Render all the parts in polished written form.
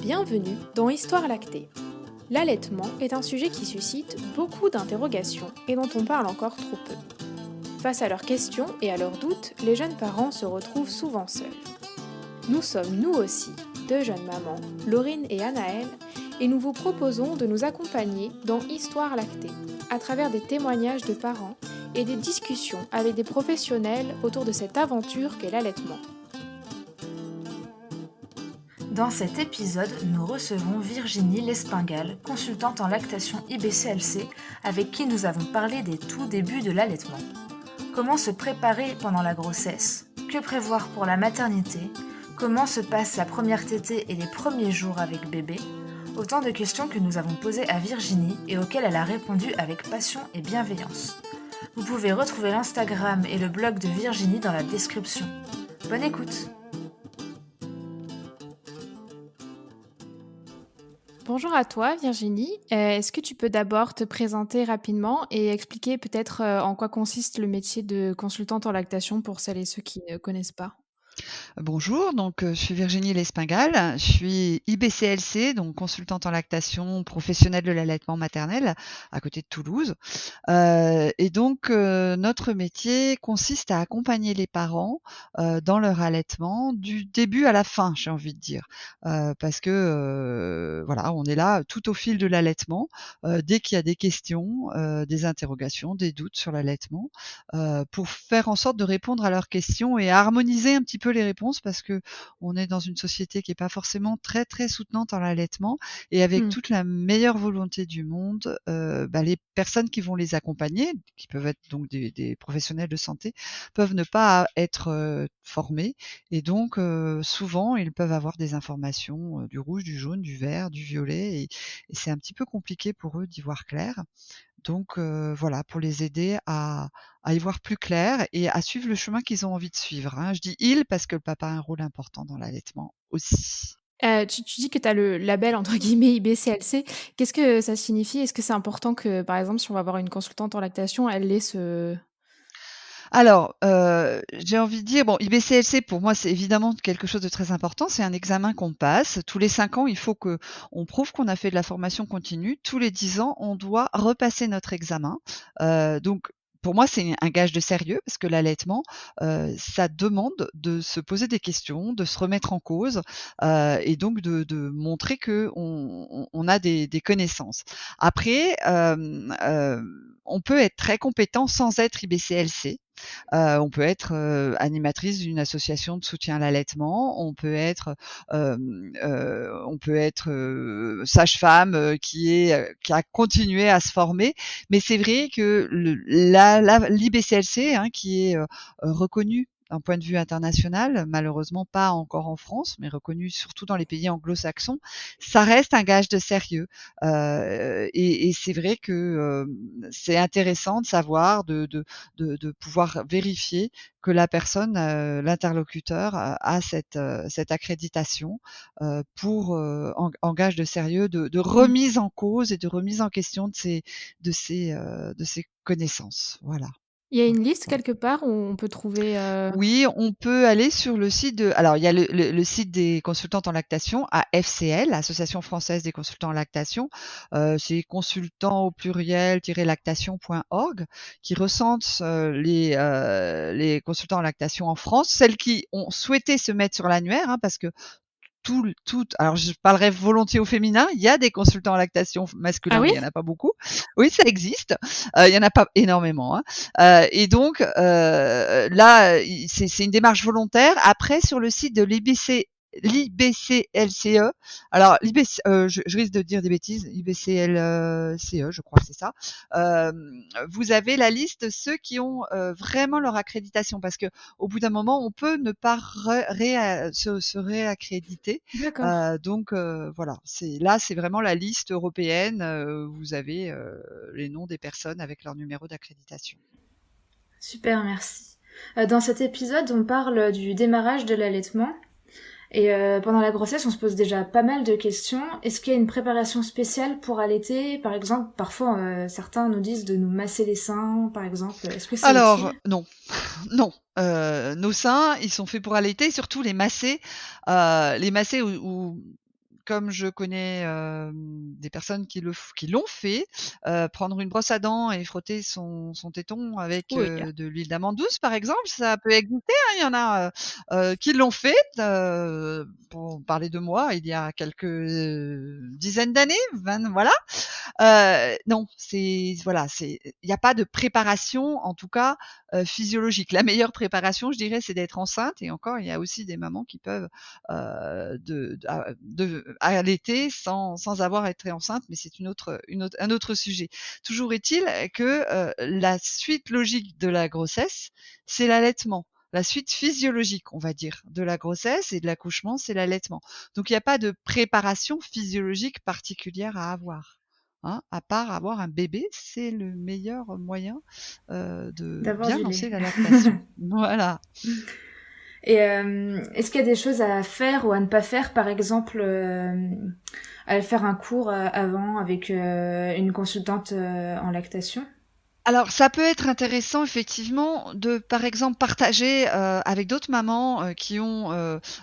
Bienvenue dans Histoire lactée. L'allaitement est un sujet qui suscite beaucoup d'interrogations et dont on parle encore trop peu. Face à leurs questions et à leurs doutes, les jeunes parents se retrouvent souvent seuls. Nous sommes nous aussi deux jeunes mamans, Laurine et Anaëlle, et nous vous proposons de nous accompagner dans Histoire lactée, à travers des témoignages de parents et des discussions avec des professionnels autour de cette aventure qu'est l'allaitement. Dans cet épisode, nous recevons Virginie Lespingal, consultante en lactation IBCLC, avec qui nous avons parlé des tout débuts de l'allaitement. Comment se préparer pendant la grossesse? Que prévoir pour la maternité? Comment se passe la première tétée et les premiers jours avec bébé? Autant de questions que nous avons posées à Virginie et auxquelles elle a répondu avec passion et bienveillance. Vous pouvez retrouver l'Instagram et le blog de Virginie dans la description. Bonne écoute! Bonjour à toi Virginie, est-ce que tu peux d'abord te présenter rapidement et expliquer peut-être en quoi consiste le métier de consultante en lactation pour celles et ceux qui ne connaissent pas? Bonjour, je suis Virginie Lespingal, je suis IBCLC, donc consultante en lactation professionnelle de l'allaitement maternel à côté de Toulouse. Notre métier consiste à accompagner les parents dans leur allaitement du début à la fin, j'ai envie de dire. Parce que voilà, on est là tout au fil de l'allaitement, dès qu'il y a des questions, des interrogations, des doutes sur l'allaitement, pour faire en sorte de répondre à leurs questions et à harmoniser un petit peu les réponses parce que on est dans une société qui est pas forcément très, très soutenante en l'allaitement et avec toute la meilleure volonté du monde, les personnes qui vont les accompagner, qui peuvent être donc des professionnels de santé, peuvent ne pas être formés et donc souvent ils peuvent avoir des informations, du rouge, du jaune, du vert, du violet et c'est un petit peu compliqué pour eux d'y voir clair. Donc voilà, pour les aider à y voir plus clair et à suivre le chemin qu'ils ont envie de suivre, hein. Je dis «ils» parce que le papa a un rôle important dans l'allaitement aussi. Tu dis que tu as le label entre guillemets IBCLC. Qu'est-ce que ça signifie? Est-ce que c'est important que, par exemple, si on va avoir une consultante en lactation, elle ait ce... Alors, j'ai envie de dire, bon, IBCLC pour moi, c'est évidemment quelque chose de très important. C'est un examen qu'on passe. Tous les 5 ans, il faut qu'on prouve qu'on a fait de la formation continue. Tous les 10 ans, on doit repasser notre examen. Donc pour moi, c'est un gage de sérieux parce que l'allaitement, ça demande de se poser des questions, de se remettre en cause, et donc de montrer qu'on a des connaissances. Après, on peut être très compétent sans être IBCLC. On peut être animatrice d'une association de soutien à l'allaitement, on peut être sage-femme qui a continué à se former. Mais c'est vrai que l'IBCLC, hein, qui est reconnue d'un point de vue international, malheureusement pas encore en France, mais reconnue surtout dans les pays anglo-saxons, ça reste un gage de sérieux. Et c'est vrai que c'est intéressant de savoir, de pouvoir vérifier que la personne, l'interlocuteur a cette accréditation pour en gage de sérieux, de remise en cause et de remise en question de ses connaissances. Voilà. Il y a une liste quelque part où on peut trouver... Oui, on peut aller sur le site de alors il y a le site des consultantes en lactation, AFCL, Association française des consultants en lactation. C'est consultants au pluriel-lactation.org qui recense, les consultants en lactation en France, celles qui ont souhaité se mettre sur l'annuaire, hein, parce que alors je parlerai volontiers au féminin, il y a des consultants en lactation Ah masculins, oui? mais il y en a pas beaucoup. Oui, ça existe, il y en a pas énormément, hein. Et donc là, c'est une démarche volontaire. Après, sur le site de l'IBCLCE, alors je risque de dire des bêtises, IBCLCE, je crois que c'est ça. Vous avez la liste de ceux qui ont vraiment leur accréditation, parce que au bout d'un moment, on peut ne pas se réaccréditer. D'accord. Voilà, c'est vraiment la liste européenne. Vous avez les noms des personnes avec leur numéro d'accréditation. Super, merci. Dans cet épisode, on parle du démarrage de l'allaitement. Et pendant la grossesse, on se pose déjà pas mal de questions. Est-ce qu'il y a une préparation spéciale pour allaiter? Par exemple, parfois, certains nous disent de nous masser les seins, par exemple. Est-ce que c'est Alors utile? non, non, nos seins, ils sont faits pour allaiter, surtout les masser ou comme je connais, des personnes qui l'ont fait, prendre une brosse à dents et frotter son téton avec, Oui. de l'huile d'amande douce, par exemple, ça peut exister, hein. Il y en a, qui l'ont fait, pour parler de moi, il y a quelques, dizaines d'années, 20 voilà. Non, c'est voilà, c'est il y a pas de préparation, en tout cas, physiologique. La meilleure préparation, je dirais, c'est d'être enceinte et encore, il y a aussi des mamans qui peuvent, allaiter sans avoir à être enceinte, mais c'est un autre sujet. Toujours est-il que, la suite logique de la grossesse, c'est l'allaitement. La suite physiologique, on va dire, de la grossesse et de l'accouchement, c'est l'allaitement. Donc il y a pas de préparation physiologique particulière à avoir. Hein, à part avoir un bébé, c'est le meilleur moyen, de D'avoir bien du lait. lancer la lactation. Voilà. Et est-ce qu'il y a des choses à faire ou à ne pas faire, par exemple, aller faire un cours avant avec une consultante en lactation? Alors, ça peut être intéressant effectivement de, par exemple, partager, avec d'autres mamans, qui ont,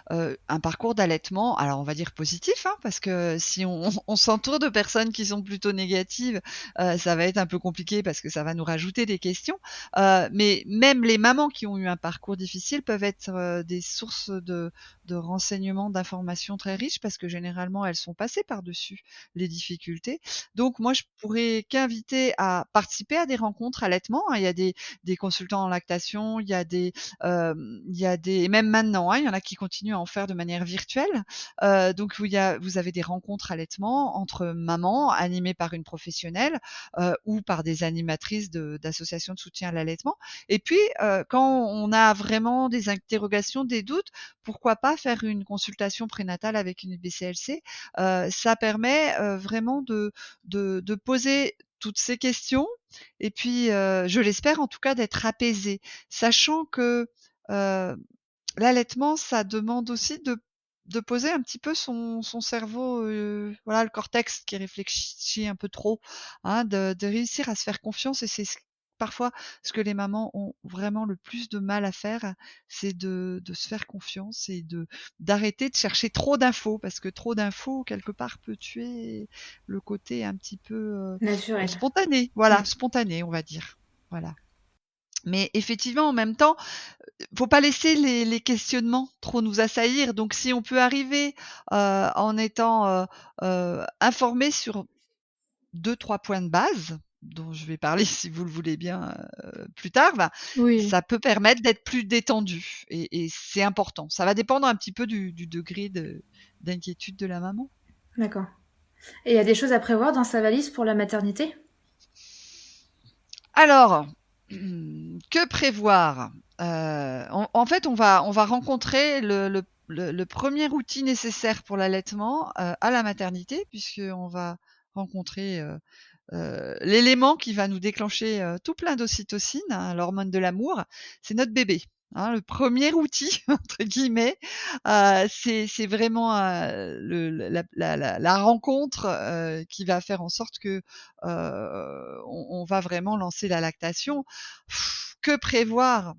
un parcours d'allaitement, alors on va dire positif, hein, parce que si on s'entoure de personnes qui sont plutôt négatives, ça va être un peu compliqué parce que ça va nous rajouter des questions. Mais même les mamans qui ont eu un parcours difficile peuvent être, des sources de renseignements, d'informations très riches parce que généralement elles sont passées par-dessus les difficultés. Donc moi, je pourrais qu'inviter à participer à des rencontres allaitement, hein. Il y a des consultants en lactation, il y a des et même maintenant, hein, il y en a qui continuent à en faire de manière virtuelle. Donc où vous avez des rencontres allaitement entre mamans animées par une professionnelle, ou par des animatrices d'associations de soutien à l'allaitement. Et puis, quand on a vraiment des interrogations, des doutes, pourquoi pas faire une consultation prénatale avec une BCLC. Ça permet, vraiment de poser toutes ces questions et puis, je l'espère en tout cas d'être apaisée. Sachant que, heu, l'allaitement, ça demande aussi de poser un petit peu son cerveau, voilà, le cortex qui réfléchit un peu trop, hein, de réussir à se faire confiance et c'est parfois ce que les mamans ont vraiment le plus de mal à faire, c'est de se faire confiance et d'arrêter de chercher trop d'infos parce que trop d'infos quelque part peut tuer le côté un petit peu, Naturel. spontané, voilà, Mm. spontané on va dire. Voilà. Mais effectivement en même temps, faut pas laisser les questionnements trop nous assaillir. Donc si on peut arriver, en étant, informé sur 2-3 points de base, dont je vais parler si vous le voulez bien, plus tard, bah, Oui, ça peut permettre d'être plus détendu et c'est important. Ça va dépendre un petit peu du degré d'inquiétude de la maman. d'accord. Et il y a des choses à prévoir dans sa valise pour la maternité? Alors, que prévoir? En fait, on va rencontrer le 1er outil nécessaire pour l'allaitement, à la maternité puisqu'on va rencontrer, l'élément qui va nous déclencher, tout plein d'ocytocine, hein, l'hormone de l'amour, c'est notre bébé, hein. Le premier outil entre guillemets, c'est vraiment, le la rencontre, qui va faire en sorte que, on va vraiment lancer la lactation. Que prévoir?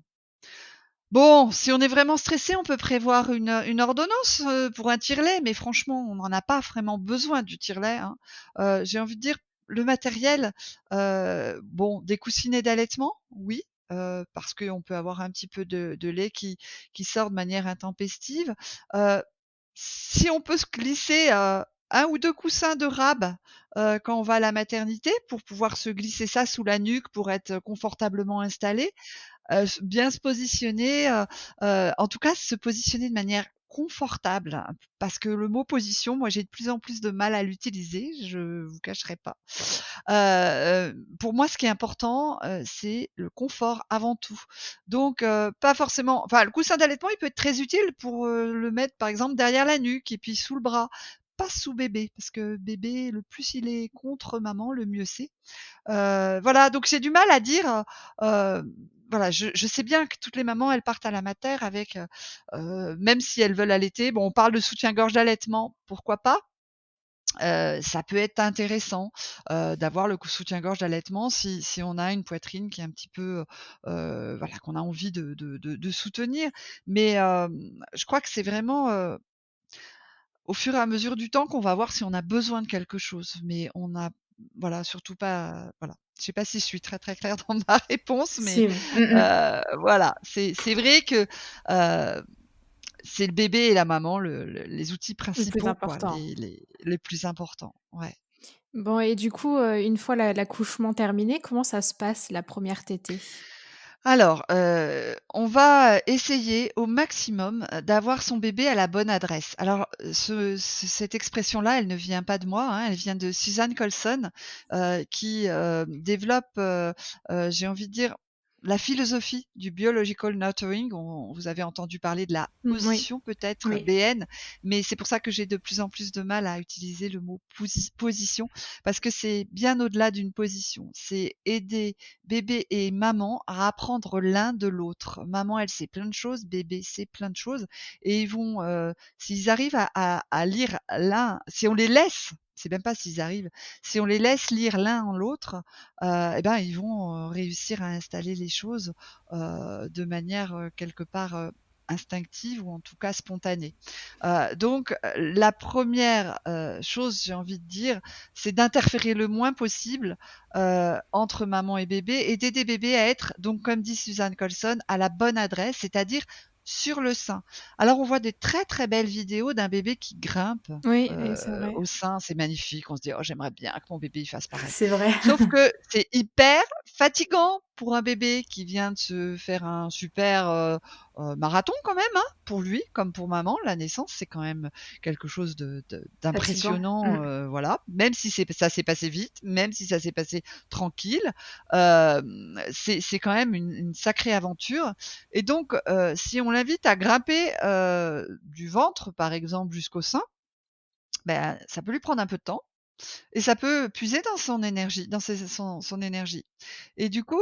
Bon, si on est vraiment stressé, on peut prévoir une ordonnance, pour un tire-lait, mais franchement, on n'en a pas vraiment besoin du tire-lait, hein. J'ai envie de dire, le matériel, bon, des coussinets d'allaitement, oui, parce qu'on peut avoir un petit peu de lait qui sort de manière intempestive. Heu, Si on peut se glisser, 1 ou 2 coussins de rab, quand on va à la maternité pour pouvoir se glisser ça sous la nuque pour être confortablement installé, bien se positionner, en tout cas se positionner de manière confortable, hein, parce que le mot position, moi j'ai de plus en plus de mal à l'utiliser, je vous cacherai pas. Pour moi ce qui est important, c'est le confort avant tout. Donc pas forcément enfin le coussin d'allaitement, il peut être très utile pour, le mettre par exemple derrière la nuque et puis sous le bras, pas sous bébé, parce que bébé, le plus il est contre maman, le mieux c'est. Voilà, donc j'ai du mal à dire, voilà, je sais bien que toutes les mamans, elles partent à la mater avec, même si elles veulent allaiter, bon, on parle de soutien-gorge d'allaitement, pourquoi pas? Ça peut être intéressant, d'avoir le soutien-gorge d'allaitement si on a une poitrine qui est un petit peu, voilà, qu'on a envie de soutenir. Mais, je crois que c'est vraiment, au fur et à mesure du temps qu'on va voir si on a besoin de quelque chose. Mais on a voilà, surtout pas voilà. Je sais pas si je suis très, très claire dans ma réponse, mais Si, oui. voilà, c'est vrai que, heu, c'est le bébé et la maman les outils Le plus principaux quoi, important. les plus importants. Ouais. Bon et du coup, une fois l'accouchement terminé, comment ça se passe la première tétée? Alors, on va essayer au maximum, d'avoir son bébé à la bonne adresse. Alors, cette expression-là, elle ne vient pas de moi, hein, elle vient de Suzanne Colson, qui, développe, j'ai envie de dire, la philosophie du biological nurturing. Vous avez entendu parler de la Oui, position peut-être, oui. BN, mais c'est pour ça que j'ai de plus en plus de mal à utiliser le mot position, parce que c'est bien au-delà d'une position. C'est aider bébé et maman à apprendre l'un de l'autre. Maman, elle sait plein de choses, bébé sait plein de choses et ils vont, s'ils arrivent à lire l'un si on les laisse, c'est même pas s'ils arrivent, si on les laisse lire l'un en l'autre, et ben, ils vont, réussir à installer les choses, de manière, quelque part, instinctive ou en tout cas spontanée. Donc la première chose, j'ai envie de dire, c'est d'interférer le moins possible entre maman et bébé et d'aider bébé à être, donc comme dit Suzanne Colson, à la bonne adresse, c'est-à-dire sur le sein. Alors on voit des très très belles vidéos d'un bébé qui grimpe Oui, oui, c'est vrai. au sein, c'est magnifique. On se dit oh j'aimerais bien que mon bébé il fasse pareil. C'est vrai. Sauf que c'est hyper fatigant pour un bébé qui vient de se faire un super marathon quand même, hein, pour lui comme pour maman. La naissance c'est quand même quelque chose Fatigant. d'impressionnant, voilà. Même si ça s'est passé vite, même si ça s'est passé tranquille, c'est quand même une sacrée aventure. Et donc, si on l'invite à grimper du ventre, par exemple, jusqu'au sein, ben, ça peut lui prendre un peu de temps et ça peut puiser dans son énergie, dans son énergie. Et du coup,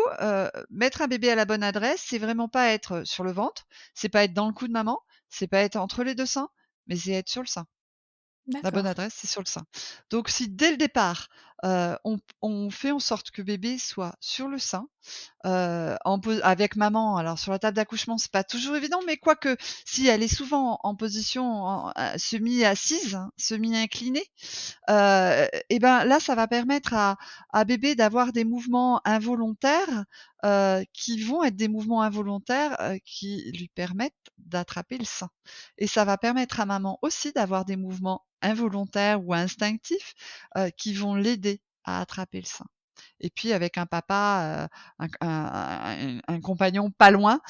mettre un bébé à la bonne adresse, c'est vraiment pas être sur le ventre, c'est pas être dans le cou de maman, c'est pas être entre les deux seins, mais c'est être sur le sein. La bonne D'accord. adresse, c'est sur le sein. Donc si dès le départ, on fait en sorte que bébé soit sur le sein, avec maman, alors sur la table d'accouchement, c'est pas toujours évident, mais quoique, si elle est souvent en position semi-assise, hein, semi-inclinée, et ben là, ça va permettre à bébé d'avoir des mouvements involontaires, qui vont être des mouvements involontaires, qui lui permettent d'attraper le sein. Et ça va permettre à maman aussi d'avoir des mouvements involontaires ou instinctifs, qui vont l'aider à attraper le sein. Et puis avec un papa, un compagnon pas loin,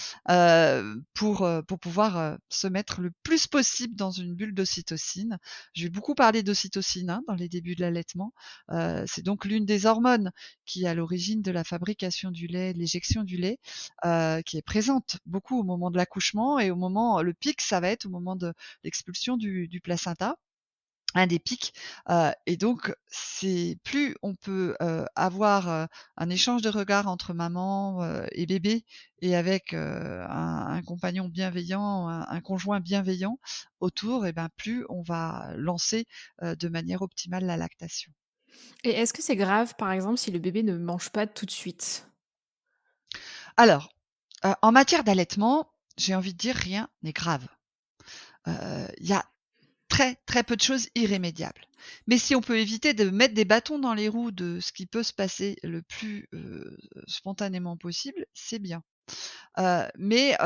pour pouvoir, se mettre le plus possible dans une bulle d'ocytocine. Je vais beaucoup parler d'ocytocine, hein, dans les débuts de l'allaitement. C'est donc l'une des hormones qui est à l'origine de la fabrication du lait, de l'éjection du lait, qui est présente beaucoup au moment de l'accouchement et au moment le pic, ça va être au moment de l'expulsion du placenta. Un des pics, et donc c'est plus on peut, avoir, un échange de regards entre maman, et bébé et avec, un compagnon bienveillant, un conjoint bienveillant autour et ben, plus on va lancer, de manière optimale la lactation. Et est-ce que c'est grave, par exemple, si le bébé ne mange pas tout de suite? Alors, en matière d'allaitement, j'ai envie de dire rien n'est grave. Il y a très, très peu de choses irrémédiables. Mais si on peut éviter de mettre des bâtons dans les roues de ce qui peut se passer le plus, spontanément possible, c'est bien. Mais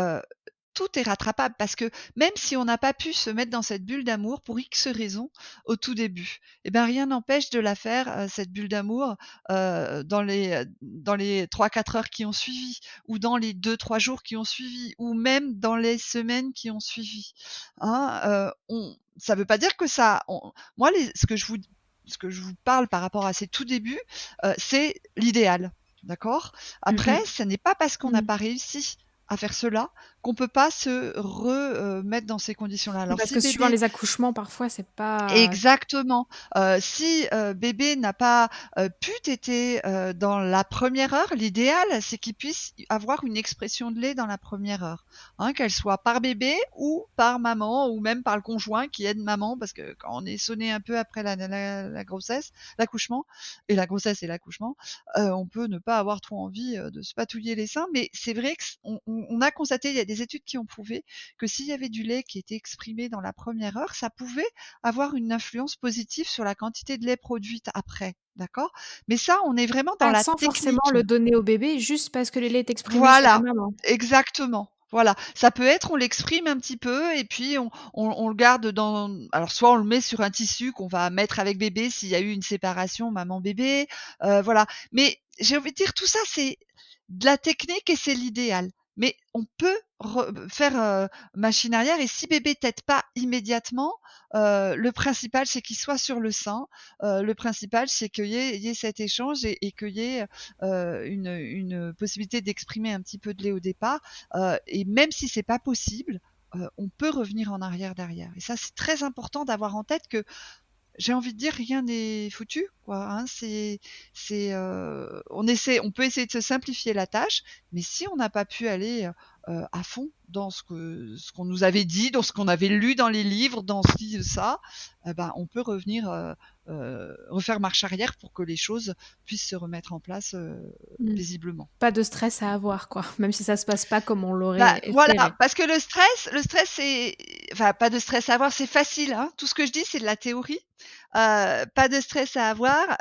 tout est rattrapable parce que même si on n'a pas pu se mettre dans cette bulle d'amour pour X raisons au tout début, et ben, rien n'empêche de la faire, cette bulle d'amour, dans les 3-4 heures qui ont suivi ou dans les 2-3 jours qui ont suivi ou même dans les semaines qui ont suivi, hein. On ça veut pas dire que ça on moi les ce que je vous parle par rapport à ces tout débuts, c'est l'idéal, d'accord? Mmh Après, mh. ce n'est pas parce qu'on n'a Mmh. pas réussi à faire cela qu'on peut pas se mettre dans ces conditions-là. Oui, Alors parce si que suivant bébé les accouchements, parfois, c'est pas exactement, si, bébé n'a pas, pu téter, dans la première heure, l'idéal, c'est qu'il puisse avoir une expression de lait dans la première heure, hein, qu'elle soit par bébé ou par maman ou même par le conjoint qui aide maman parce que quand on est sonné un peu après la grossesse, l'accouchement et la grossesse et l'accouchement, on peut ne pas avoir trop envie, de se patouiller les seins mais c'est vrai qu'on on a constaté, il y a des études qui ont prouvé que s'il y avait du lait qui était exprimé dans la première heure, ça pouvait avoir une influence positive sur la quantité de lait produite après, d'accord? Mais ça, on est vraiment dans Ah, la sans forcément technique. le donner au bébé, juste parce que le lait est exprimé chez la Voilà, maman. exactement. Voilà, ça peut être, on l'exprime un petit peu et puis on le garde dans, alors soit on le met sur un tissu qu'on va mettre avec bébé s'il y a eu une séparation maman-bébé, voilà. Mais j'ai envie de dire tout ça, c'est de la technique et c'est l'idéal. Mais on peut faire machine arrière et si bébé tète pas immédiatement, le principal c'est qu'il soit sur le sein. Le principal c'est qu'il y ait cet échange et qu'il y ait une possibilité d'exprimer un petit peu de lait au départ. Et même si c'est pas possible, on peut revenir en arrière derrière. Et ça, c'est très important d'avoir en tête que j'ai envie de dire rien n'est foutu, quoi. Hein. On peut essayer de se simplifier la tâche, mais si on n'a pas pu aller à fond dans ce qu'on nous avait dit, dans ce qu'on avait lu dans les livres, dans ci, ça, on peut revenir refaire marche arrière pour que les choses puissent se remettre en place Mmh. paisiblement. Pas de stress à avoir, quoi, même si ça se passe pas comme on Bah, l'aurait voilà, espéré. parce que le stress, c'est, enfin, pas de stress à avoir, c'est facile, hein. Tout ce que je dis, c'est de la théorie. Pas de stress à avoir.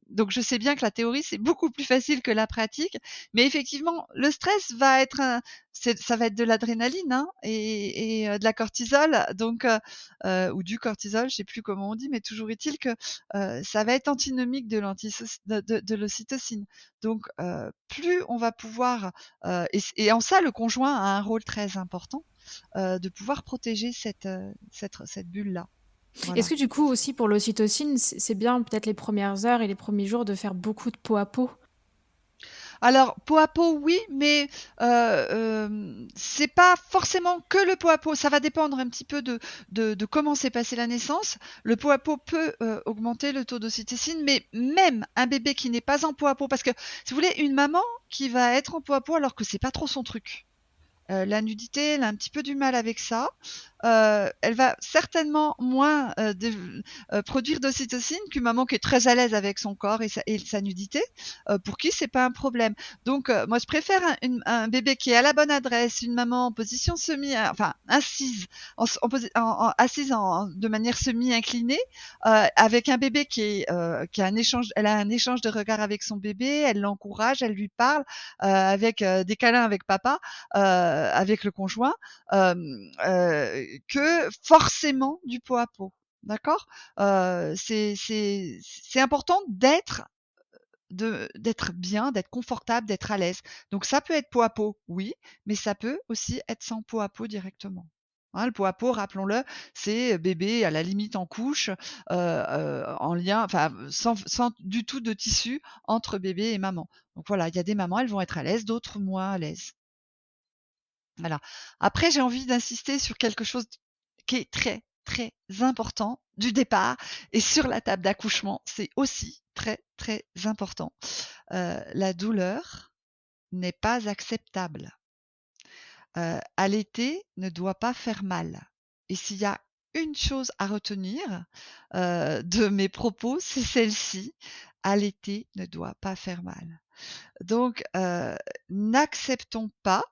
Donc, je sais bien que la théorie, c'est beaucoup plus facile que la pratique. Mais effectivement, le stress va être ça va être de l'adrénaline, hein, et de la cortisol. Donc, ou du cortisol, je sais plus comment on dit, mais toujours est-il que ça va être antinomique de l'ocytocine. Donc, plus on va pouvoir et en ça, le conjoint a un rôle très important de pouvoir protéger cette bulle-là. Est-ce Voilà. que du coup aussi pour l'ocytocine, c'est bien peut-être les premières heures et les premiers jours de faire beaucoup de peau à peau? Alors, peau à peau, oui, mais c'est pas forcément que le peau à peau. Ça va dépendre un petit peu de comment s'est passée la naissance. Le peau à peau peut augmenter le taux d'ocytocine, mais même un bébé qui n'est pas en peau à peau, parce que si vous voulez, une maman qui va être en peau à peau alors que c'est pas trop son truc. La nudité, elle a un petit peu du mal avec ça. Elle va certainement moins produire d'ocytocine qu'une maman qui est très à l'aise avec son corps et sa nudité, pour qui c'est pas un problème. Donc, moi, je préfère un bébé qui est à la bonne adresse, une maman en position enfin assise, assise de manière semi-inclinée, avec un bébé qui a un échange, elle a un échange de regard avec son bébé, elle l'encourage, elle lui parle, avec des câlins avec papa. Avec le conjoint, que forcément du pot à pot. D'accord. C'est important d'être bien, d'être confortable, d'être à l'aise. Donc ça peut être pot à pot, oui, mais ça peut aussi être sans pot à pot directement. Hein, le pot à pot, rappelons-le, c'est bébé à la limite en couche, en lien, enfin sans du tout de tissu entre bébé et maman. Donc voilà, il y a des mamans, elles vont être à l'aise, d'autres moins à l'aise. Voilà. Après, j'ai envie d'insister sur quelque chose qui est très, très important du départ et sur la table d'accouchement, c'est aussi très, très important. La douleur n'est pas acceptable. Allaiter ne doit pas faire mal. Et s'il y a une chose à retenir de mes propos, c'est celle-ci. Allaiter ne doit pas faire mal. Donc, n'acceptons pas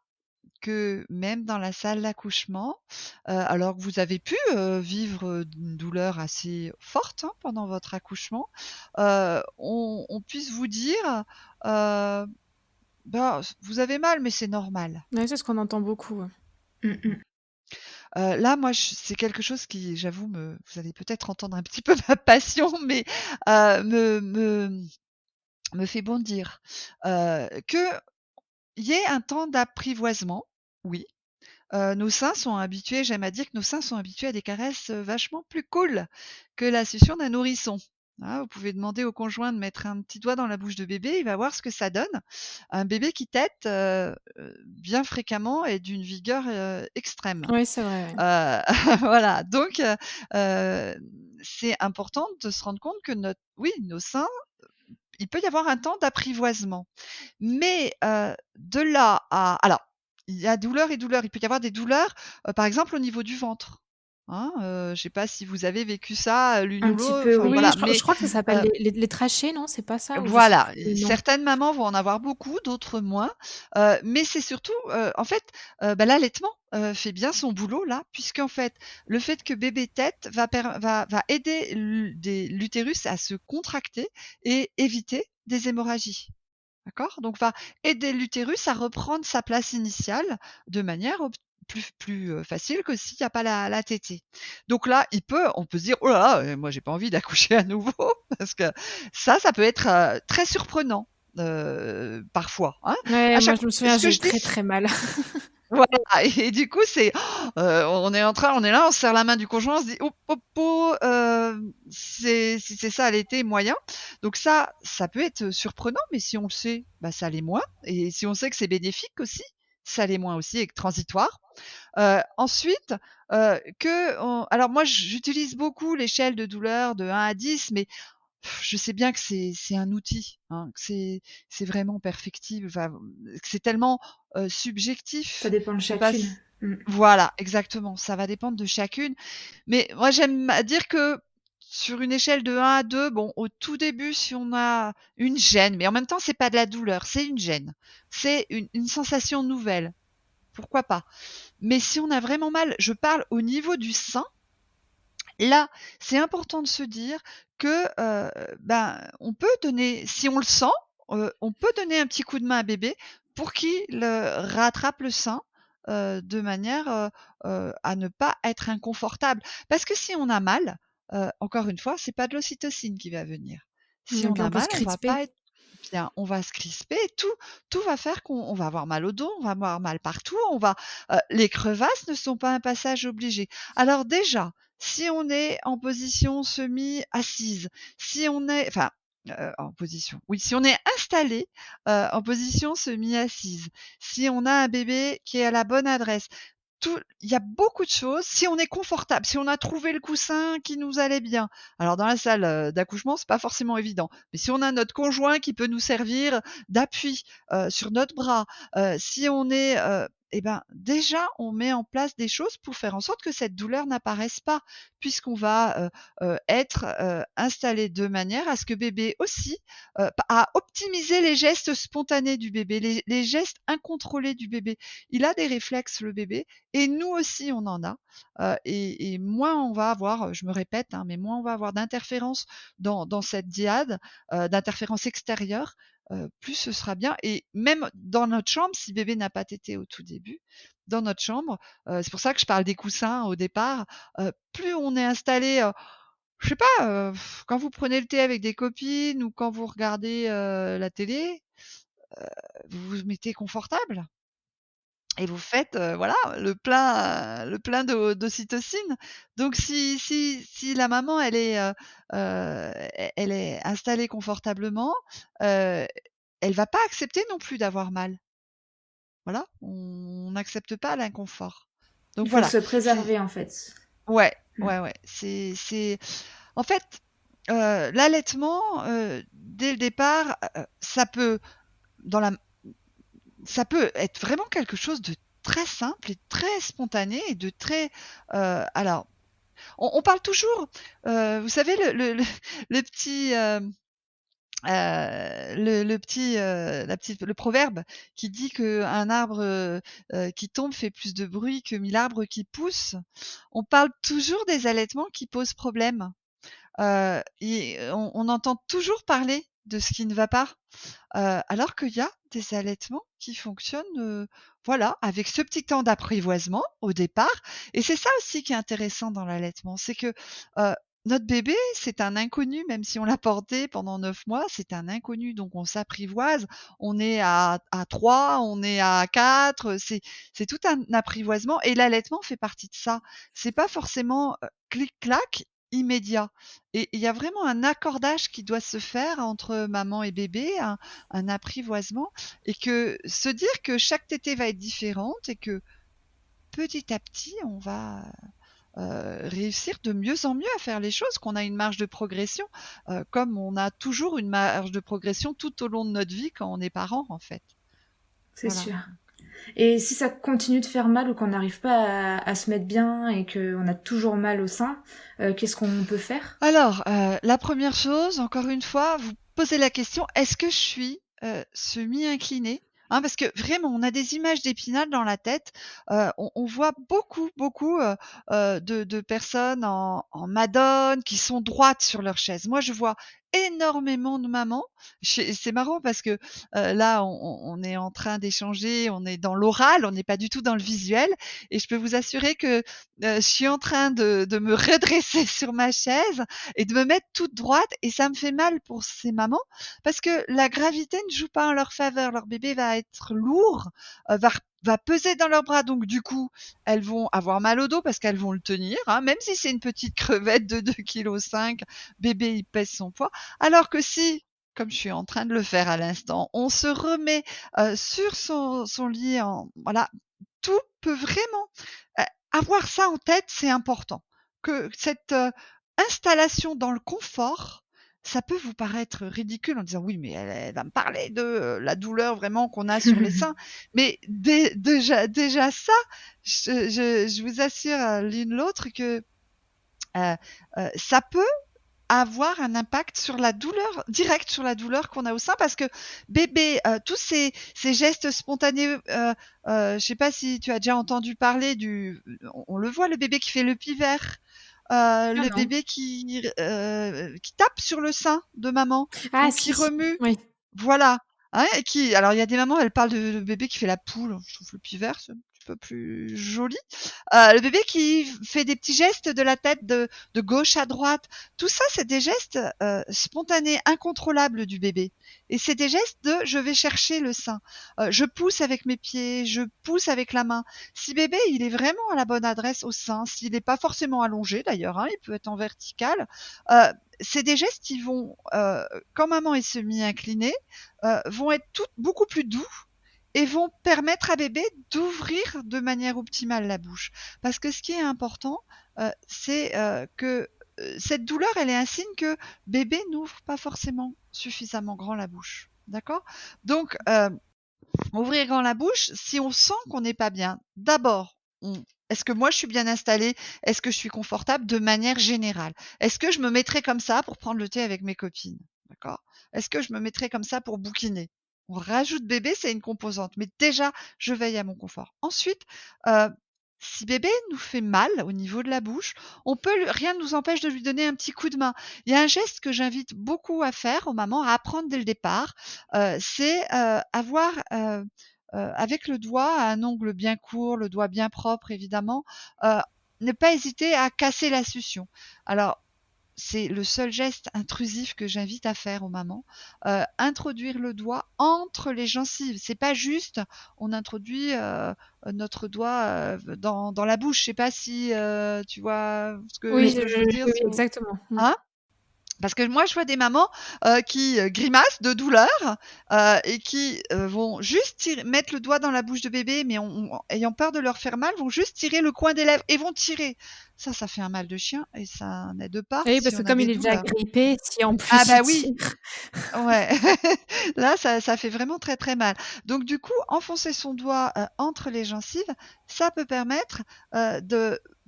que même dans la salle d'accouchement, alors que vous avez pu, vivre, une douleur assez forte, hein, pendant votre accouchement, on puisse vous dire, heu: «Bah, vous avez mal, mais c'est normal». Ouais, c'est ce qu'on entend beaucoup, ouais. Mmh mh. Là, moi, c'est quelque chose qui, j'avoue, vous allez peut-être entendre un petit peu ma passion, mais me fait bondir. Qu'il y ait un temps d'apprivoisement, oui. Nos seins sont habitués, j'aime à dire que nos seins sont habitués à des caresses, vachement plus cool que la succion d'un nourrisson. Hein, vous pouvez demander au conjoint de mettre un petit doigt dans la bouche de bébé, il va voir ce que ça donne. Un bébé qui tète, bien fréquemment et d'une vigueur, extrême. Oui, c'est vrai, ouais. Voilà, donc c'est important de se rendre compte que nos seins, il peut y avoir un temps d'apprivoisement. Mais, de là à alors, il y a douleur et douleur. Il peut y avoir des douleurs, par exemple au niveau du ventre. hein, je sais pas si vous avez vécu ça, l'une Un ou petit l'autre, peu, enfin oui. Oui, voilà, je mais crois que ça s'appelle heu, les trachées, non? C'est pas ça? Ou je sais voilà, plus. Non. certaines mamans vont en avoir beaucoup, d'autres moins, mais c'est surtout, en fait, l'allaitement, fait bien son boulot là, puisqu'en fait, le fait que bébé tète va aider l'utérus à se contracter et éviter des hémorragies. D'accord? Donc va aider l'utérus à reprendre sa place initiale de manière plus facile que s'il y a pas la tétée. Donc là, on peut se dire: «Oh là là, moi j'ai pas envie d'accoucher à nouveau», parce que ça peut être, très surprenant, parfois, hein. Ouais, À moi chaque je me souviens, Ce j'ai que eu je dis, très, très mal. voilà, et du coup, on est là, on serre la main du conjoint, on se dit: «Oh, oh, oh, si c'est ça l'été moyen». Donc ça peut être surprenant, mais si on le sait, ça l'est moins, et si on sait que c'est bénéfique aussi, ça l'est moins aussi et que transitoire. Ensuite, alors moi j'utilise beaucoup l'échelle de douleur de 1 à 10, mais je sais bien que c'est un outil, hein, que c'est vraiment perfectible, enfin, que c'est tellement, Ça subjectif. dépend de Je sais pas chacune. s Voilà, exactement, ça va dépendre de chacune. Mais moi, j'aime à dire que sur une échelle de 1 à 2, bon, au tout début, si on a une gêne, mais en même temps, c'est pas de la douleur, c'est une gêne. C'est une sensation nouvelle, pourquoi pas? Mais si on a vraiment mal, je parle au niveau du sein. Là, c'est important de se dire que, on peut donner, si on le sent, on peut donner un petit coup de main à bébé pour qu'il, rattrape le sein, de manière, à ne pas être inconfortable. Parce que si on a mal, encore une fois, c'est pas de l'ocytocine qui va venir. Si on OK, on a peut se mal, on va crisper. pas être bien, on va se crisper, tout va faire qu'on va avoir mal au dos, on va avoir mal partout, les crevasses ne sont pas un passage obligé. Alors déjà, si on est en position semi-assise, si on est enfin, en position, oui, si on est installé, en position semi-assise, si on a un bébé qui est à la bonne adresse, il y a beaucoup de choses. Si on est confortable, si on a trouvé le coussin qui nous allait bien. Alors dans la salle, d'accouchement, c'est pas forcément évident, mais si on a notre conjoint qui peut nous servir d'appui, sur notre bras, si on est, déjà on met en place des choses pour faire en sorte que cette douleur n'apparaisse pas, puisqu'on va, être, installé de manière à ce que bébé aussi, à optimiser les gestes spontanés du bébé, les gestes incontrôlés du bébé. Il a des réflexes, le bébé, et nous aussi on en a, et moins on va avoir, je me répète, hein, mais moins on va avoir d'interférences dans cette dyade, d'interférences extérieures, plus ce sera bien. Et même dans notre chambre, si bébé n'a pas tété au tout début, dans notre chambre, c'est pour ça que je parle des coussins au départ, plus on est installé, je sais pas, quand vous prenez le thé avec des copines ou quand vous regardez, la télé, vous vous mettez confortable. Et vous faites, voilà, d'ocytocine. Donc si la maman elle est installée confortablement, heu, elle va pas accepter non plus d'avoir mal. Voilà, on n'accepte pas l'inconfort. Donc Il faut voilà, se c'est préserver, en fait. ouais, Mm. ouais, ouais, c'est en fait, l'allaitement, dès le départ, dans la ça peut être vraiment quelque chose de très simple et très spontané et de très, alors on parle toujours, vous savez le petit, le petit, le proverbe qui dit qu'un arbre, qui tombe fait plus de bruit que 1000 arbres qui poussent. On parle toujours des allaitements qui posent problème, et on entend toujours parler de ce qui ne va pas. Alors qu'il y a des allaitements qui fonctionnent, voilà, avec ce petit temps d'apprivoisement au départ. Et c'est ça aussi qui est intéressant dans l'allaitement, c'est que, heu, notre bébé, c'est un inconnu, même si on l'a porté pendant 9 mois, c'est un inconnu, donc on s'apprivoise. On est à 3, on est à 4, c'est tout un apprivoisement, et l'allaitement fait partie de ça. C'est pas forcément, clic-clac, immédiat. Et il y a vraiment un accordage qui doit se faire entre maman et bébé, un apprivoisement, et que se dire que chaque tétée va être différente et que petit à petit, on va réussir de mieux en mieux à faire les choses, qu'on a une marge de progression, comme on a toujours une marge de progression tout au long de notre vie quand on est parent, en fait. C'est Voilà. sûr. Et si ça continue de faire mal ou qu'on n'arrive pas à se mettre bien et qu'on a toujours mal au sein, qu'est-ce qu'on peut faire? Alors, la première chose, encore une fois, vous posez la question: «Est-ce que je suis, semi-inclinée?» Hein, parce que vraiment, on a des images d'Épinal dans la tête. On voit beaucoup, de personnes en madone qui sont droites sur leur chaise. Moi, je vois énormément de mamans. C'est marrant parce que, là, on est en train d'échanger, on est dans l'oral, on n'est pas du tout dans le visuel et je peux vous assurer que, je suis en train de me redresser sur ma chaise et de me mettre toute droite et ça me fait mal pour ces mamans parce que la gravité ne joue pas en leur faveur. Leur bébé va être lourd, va peser dans leurs bras, donc du coup, elles vont avoir mal au dos parce qu'elles vont le tenir, hein, même si c'est une petite crevette de 2,5 kg, bébé il pèse son poids. Alors que si, comme je suis en train de le faire à l'instant, on se remet sur son lit, voilà, tout peut vraiment avoir ça en tête, c'est important. Que cette installation dans le confort, ça peut vous paraître ridicule en disant oui, mais elle va me parler de la douleur vraiment qu'on a sur les seins. Mais déjà ça, je vous assure l'une l'autre que ça peut avoir un impact sur la douleur, direct sur la douleur qu'on a au sein, parce que bébé, tous ces gestes spontanés, je sais pas si tu as déjà entendu parler on le voit, le bébé qui fait le pivert, Ah le non. bébé qui tape sur le sein de maman Ah ou qui si, remue. oui. Voilà, hein, alors il y a des mamans, elles parlent de bébé qui fait la poule, je trouve le pivert, c'est un petit peu plus joli. Le bébé qui fait des petits gestes de la tête de gauche à droite, tout ça, c'est des gestes, spontanés, incontrôlables du bébé et c'est des gestes de: «Je vais chercher le sein», je pousse avec mes pieds, je pousse avec la main. Si bébé, il est vraiment à la bonne adresse au sein, s'il est pas forcément allongé d'ailleurs, hein, il peut être en vertical, c'est des gestes qui vont, quand maman est semi-inclinée, vont être beaucoup plus doux et vont permettre à bébé d'ouvrir de manière optimale la bouche. Parce que ce qui est important, c'est que cette douleur, elle est un signe que bébé n'ouvre pas forcément suffisamment grand la bouche. D'accord? Donc, ouvrir grand la bouche, si on sent qu'on n'est pas bien, d'abord, est-ce que moi je suis bien installée? Est-ce que je suis confortable de manière générale? Est-ce que je me mettrais comme ça pour prendre le thé avec mes copines? D'accord? Est-ce que je me mettrais comme ça pour bouquiner? On rajoute bébé, c'est une composante, mais déjà, je veille à mon confort. Ensuite, heu, si bébé nous fait mal au niveau de la bouche, rien ne nous empêche de lui donner un petit coup de main. Il y a un geste que j'invite beaucoup à faire aux mamans, à apprendre dès le départ, c'est, avoir, avec le doigt, un ongle bien court, le doigt bien propre évidemment, heu, ne pas hésiter à casser la succion. Alors, c'est le seul geste intrusif que j'invite à faire aux mamans, introduire le doigt entre les gencives. C'est pas juste on introduit, notre doigt, dans la bouche. Je sais pas si, tu vois Oui, ce que je veux dire oui, si on exactement. hein? Parce que moi, je vois des mamans, qui, grimacent de douleur, et qui, vont juste mettre le doigt dans la bouche de bébé, mais ayant peur de leur faire mal, vont juste tirer le coin des lèvres et vont tirer. Ça fait un mal de chien et ça n'aide pas Oui, si parce que on a comme des il est déjà douleurs. grippé, si en Ah plus bah il oui, tire. ouais. Là, ça fait vraiment très, très mal. Donc du coup, enfoncer son doigt, entre les gencives, ça peut permettre,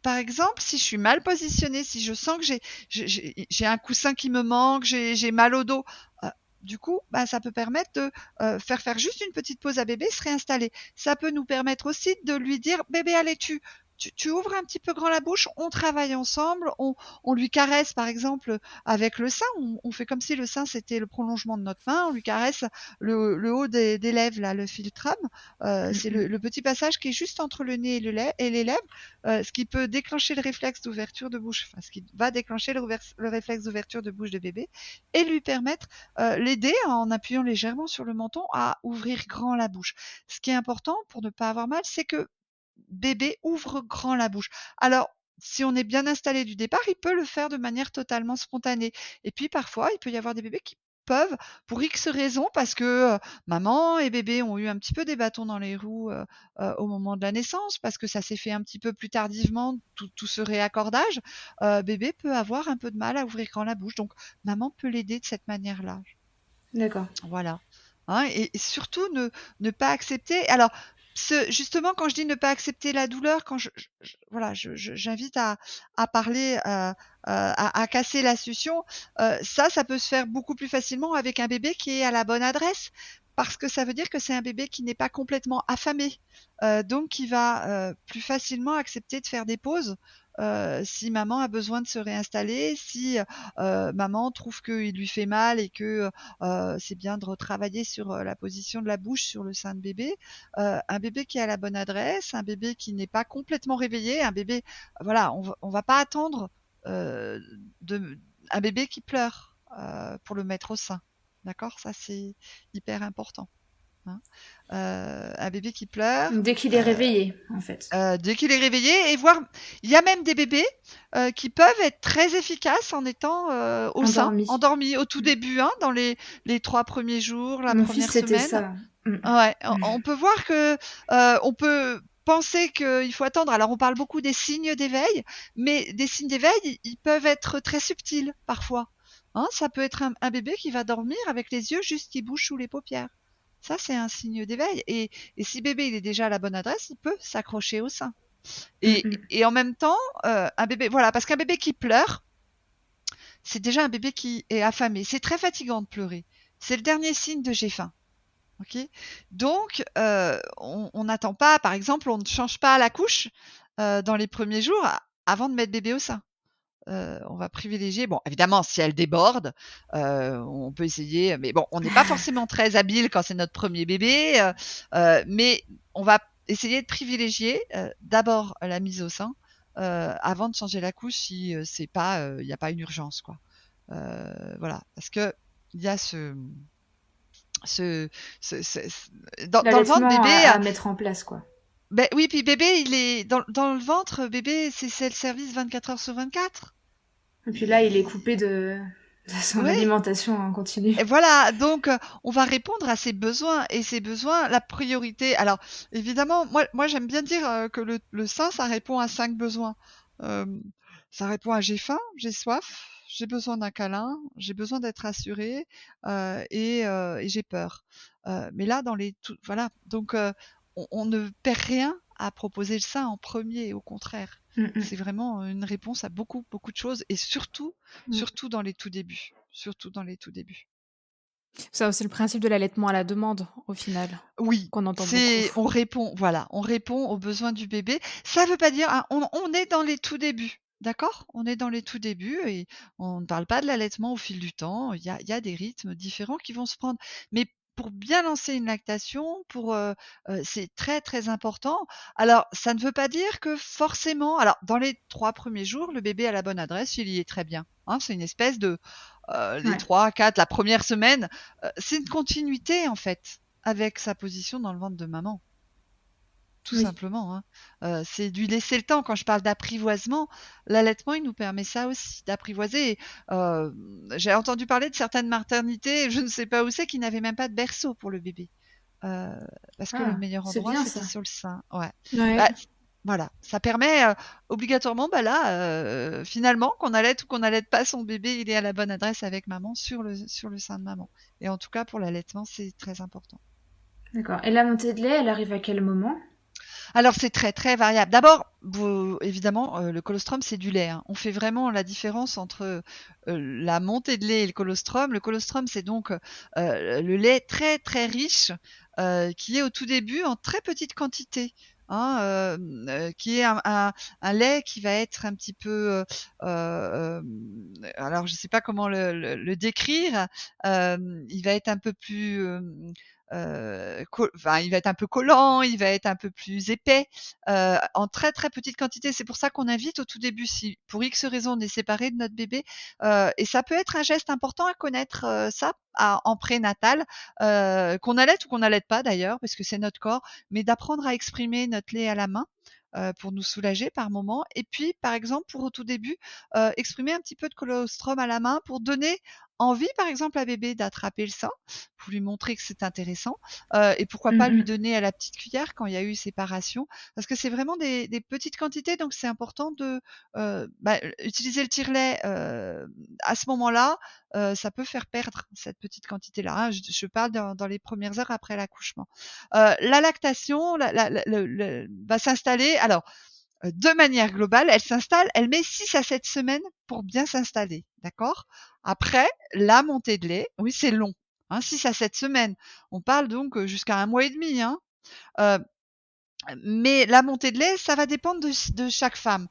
par exemple, si je suis mal positionnée, si je sens que j'ai un coussin qui me manque, j'ai mal au dos, du coup, bah, ça peut permettre de, faire juste une petite pause à bébé, se réinstaller. Ça peut nous permettre aussi de lui dire: «Bébé, allez, tu ouvres un petit peu grand la bouche, on travaille ensemble, on lui caresse par exemple avec le sein, on fait comme si le sein c'était le prolongement de notre main, on lui caresse le haut des lèvres là, le philtrum, Mmh c'est mh. le petit passage qui est juste entre le nez et les lèvres, ce qui peut déclencher le réflexe d'ouverture de bouche, enfin ce qui va déclencher le réflexe d'ouverture de bouche de bébé et lui permettre, l'aider en appuyant légèrement sur le menton à ouvrir grand la bouche. Ce qui est important pour ne pas avoir mal, c'est que bébé ouvre grand la bouche. Alors, si on est bien installé du départ, il peut le faire de manière totalement spontanée. Et puis parfois, il peut y avoir des bébés qui peuvent, pour X raisons, parce que maman et bébé ont eu un petit peu des bâtons dans les roues au moment de la naissance, parce que ça s'est fait un petit peu plus tardivement, tout ce réaccordage, bébé peut avoir un peu de mal à ouvrir grand la bouche. Donc, maman peut l'aider de cette manière-là. D'accord. Voilà. Hein, et surtout ne pas accepter. Alors, justement, quand je dis ne pas accepter la douleur, quand voilà, j'invite à parler, à casser la succion, ça peut se faire beaucoup plus facilement avec un bébé qui est à la bonne adresse, parce que ça veut dire que c'est un bébé qui n'est pas complètement affamé, donc qui va plus facilement accepter de faire des pauses. Si maman a besoin de se réinstaller, si maman trouve qu'il lui fait mal et que c'est bien de retravailler sur la position de la bouche sur le sein de bébé. Un bébé qui est à la bonne adresse, un bébé qui n'est pas complètement réveillé, un bébé, voilà, on va pas attendre euh, un bébé qui pleure pour le mettre au sein. D'accord? Ça, c'est hyper important. Hein. Un bébé qui pleure. Dès qu'il est réveillé, en fait. Dès qu'il est réveillé, et voir, il y a même des bébés qui peuvent être très efficaces en étant au sein, Endormi. endormis au tout début, hein, dans les 3 premiers jours, la Mon première fils, c'était semaine. ça. Ouais, on peut voir que on peut penser qu'il faut attendre. Alors, on parle beaucoup des signes d'éveil, mais des signes d'éveil, ils peuvent être très subtils parfois. Hein, ça peut être un bébé qui va dormir avec les yeux juste qui bougent sous les paupières. Ça, c'est un signe d'éveil. Et si bébé il est déjà à la bonne adresse, il peut s'accrocher au sein. Et en même temps, un bébé, voilà, parce qu'un bébé qui pleure, c'est déjà un bébé qui est affamé. C'est très fatigant de pleurer. C'est le dernier signe de j'ai faim. Ok. Donc, on n'attend pas, par exemple, on ne change pas la couche dans les premiers jours avant de mettre bébé au sein. On va privilégier, bon, évidemment, si elle déborde, on peut essayer, mais bon, on n'est pas forcément très habile quand c'est notre premier bébé, mais on va essayer de privilégier d'abord la mise au sein avant de changer la couche si c'est pas, il n'y a pas une urgence, quoi. Voilà, parce que il y a ce, dans le ventre L'allaitement bébé. à mettre en place, quoi. Ben oui, puis bébé, il est dans le ventre, bébé, c'est le service 24 heures sur 24. Et puis là, il est coupé de son Oui. alimentation en continu. Et voilà, donc on va répondre à ses besoins, et ses besoins, la priorité. Alors évidemment, moi j'aime bien dire que le sein, ça répond à 5 besoins. Euh, Ça répond à j'ai faim, j'ai soif, j'ai besoin d'un câlin, j'ai besoin d'être assurée et j'ai peur. Mais là, voilà, donc on ne perd rien à proposer le sein en premier, au contraire. C'est vraiment une réponse à beaucoup, beaucoup de choses, et surtout dans les tout débuts. Surtout dans les tout débuts. Ça, c'est le principe de l'allaitement à la demande, au final, Oui, qu'on entend beaucoup. on répond, voilà, on répond aux besoins du bébé. Ça veut pas dire, hein, on est dans les tout débuts, d'accord? On est dans les tout débuts et on ne parle pas de l'allaitement au fil du temps. Il y a des rythmes différents qui vont se prendre. Mais pour bien lancer une lactation, c'est très, très important. Alors, ça ne veut pas dire que forcément, alors dans les 3 premiers jours, le bébé a la bonne adresse, il y est très bien, hein. C'est une espèce de, les Ouais. 3, 4, la première semaine, c'est une continuité en fait avec sa position dans le ventre de maman. Tout Oui. simplement, hein. C'est lui laisser le temps. Quand je parle d'apprivoisement, l'allaitement, il nous permet ça aussi, d'apprivoiser. J'ai entendu parler de certaines maternités, je ne sais pas où c'est, qui n'avaient même pas de berceau pour le bébé. Euh, Parce que le Ah, meilleur c'est endroit, bien c'était ça. sur le sein. Ouais. Ouais. Bah, voilà, ça permet obligatoirement, bah là, finalement, qu'on allaite ou qu'on n'allaite pas son bébé, il est à la bonne adresse avec maman sur le sein de maman. Et en tout cas, pour l'allaitement, c'est très important. D'accord. Et la montée de lait, elle arrive à quel moment? Alors c'est très très variable. D'abord, évidemment, le colostrum c'est du lait, hein. On fait vraiment la différence entre la montée de lait et le colostrum. Le colostrum c'est donc le lait très très riche qui est au tout début en très petite quantité. Hein, qui est un lait qui va être un petit peu, alors je sais pas comment le décrire. Il va être un peu plus enfin, il va être un peu collant, il va être un peu plus épais, en très très petite quantité. C'est pour ça qu'on invite au tout début, si pour X raison on est séparé de notre bébé, et ça peut être un geste important à connaître, ça en prénatal, qu'on allaite ou qu'on n'allaite pas d'ailleurs, parce que c'est notre corps, mais d'apprendre à exprimer notre lait à la main. Pour nous soulager par moment, et puis par exemple pour au tout début exprimer un petit peu de colostrum à la main pour donner envie, par exemple, à bébé d'attraper le sein pour lui montrer que c'est intéressant, et pourquoi pas lui Mhm. donner à la petite cuillère quand il y a eu séparation, parce que c'est vraiment des petites quantités, donc c'est important de utiliser le tire-lait à ce moment-là. Ça peut faire perdre cette petite quantité-là, hein. Je parle dans les premières heures après l'accouchement. La lactation va s'installer. Alors, de manière globale, elle s'installe, elle met 6 à 7 semaines pour bien s'installer, d'accord? Après, la montée de lait, oui, c'est long, hein, 6 à 7 semaines. On parle donc jusqu'à 1 mois et demi, hein. Heu, mais la montée de lait, ça va dépendre de chaque femme.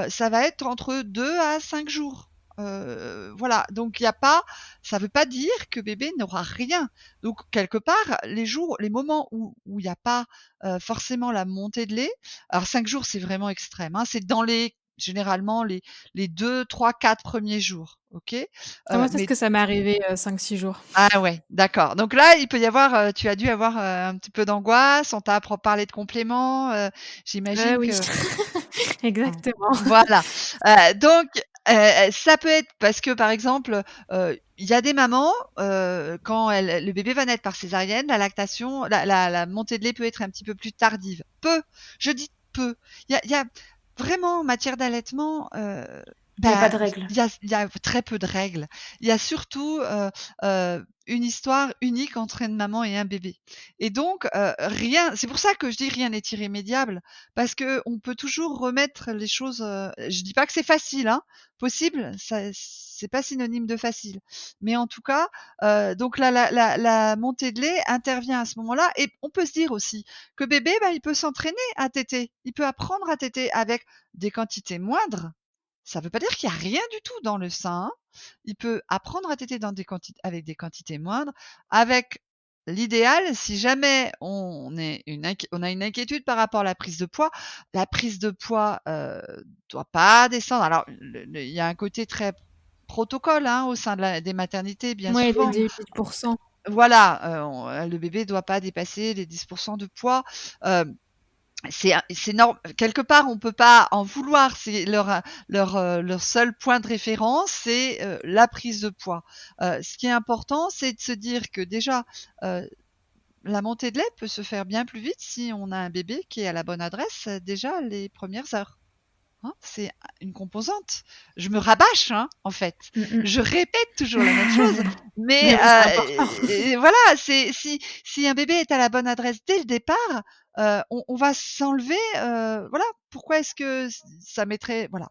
Ça va être entre 2 à 5 jours. Voilà, donc il y a pas ça veut pas dire que bébé n'aura rien. Donc quelque part, les moments où il y a pas, forcément la montée de lait, alors 5 jours, c'est vraiment extrême, hein, c'est dans généralement les 2, 3, 4 premiers jours, OK? Ah, moi, c'est ce Mais que ça m'est arrivé 5-6 jours. ah ouais, d'accord. Donc là, il peut y avoir, tu as dû avoir, un petit peu d'angoisse, on t'a parlé de compléments, j'imagine Oui, que mmh, exactement. voilà. Donc ça peut être parce que, par exemple, il y a des mamans, quand le bébé va naître par césarienne, la lactation, la montée de lait peut être un petit peu plus tardive. Je dis peu. Il y a vraiment en matière d'allaitement, Il n'y a pas de règle. il y a très peu de règles. Il y a surtout, une histoire unique entre une maman et un bébé. Et donc, rien c'est pour ça que je dis rien n'est irrémédiable, parce qu'on peut toujours remettre les choses, je dis pas que c'est facile, hein, possible, ça c'est pas synonyme de facile. Mais en tout cas, donc la montée de lait intervient à ce moment-là, et on peut se dire aussi que bébé, il peut s'entraîner à téter. Il peut apprendre à téter avec des quantités moindres. Ça veut pas dire qu'il y a rien du tout dans le sein, hein. Il peut apprendre à téter avec des quantités moindres, avec l'idéal, si jamais on a une inquiétude par rapport à la prise de poids, doit pas descendre. Alors il y a un côté très protocole, hein, au sein des maternités, bien Ouais, les souvent. 10%. Voilà, le bébé doit pas dépasser les 10% de poids. C'est quelque part, on peut pas en vouloir. C'est leur seul point de référence, c'est la prise de poids. Ce qui est important, c'est de se dire que déjà, la montée de lait peut se faire bien plus vite si on a un bébé qui est à la bonne adresse déjà les premières heures, hein. C'est une composante. Je me rabâche, hein, en fait. Mhm. Je répète toujours la même chose, mais Mais oui, c'est important. voilà, c'est si un bébé est à la bonne adresse dès le départ, on va s'enlever, voilà. Pourquoi est-ce que ça mettrait, voilà,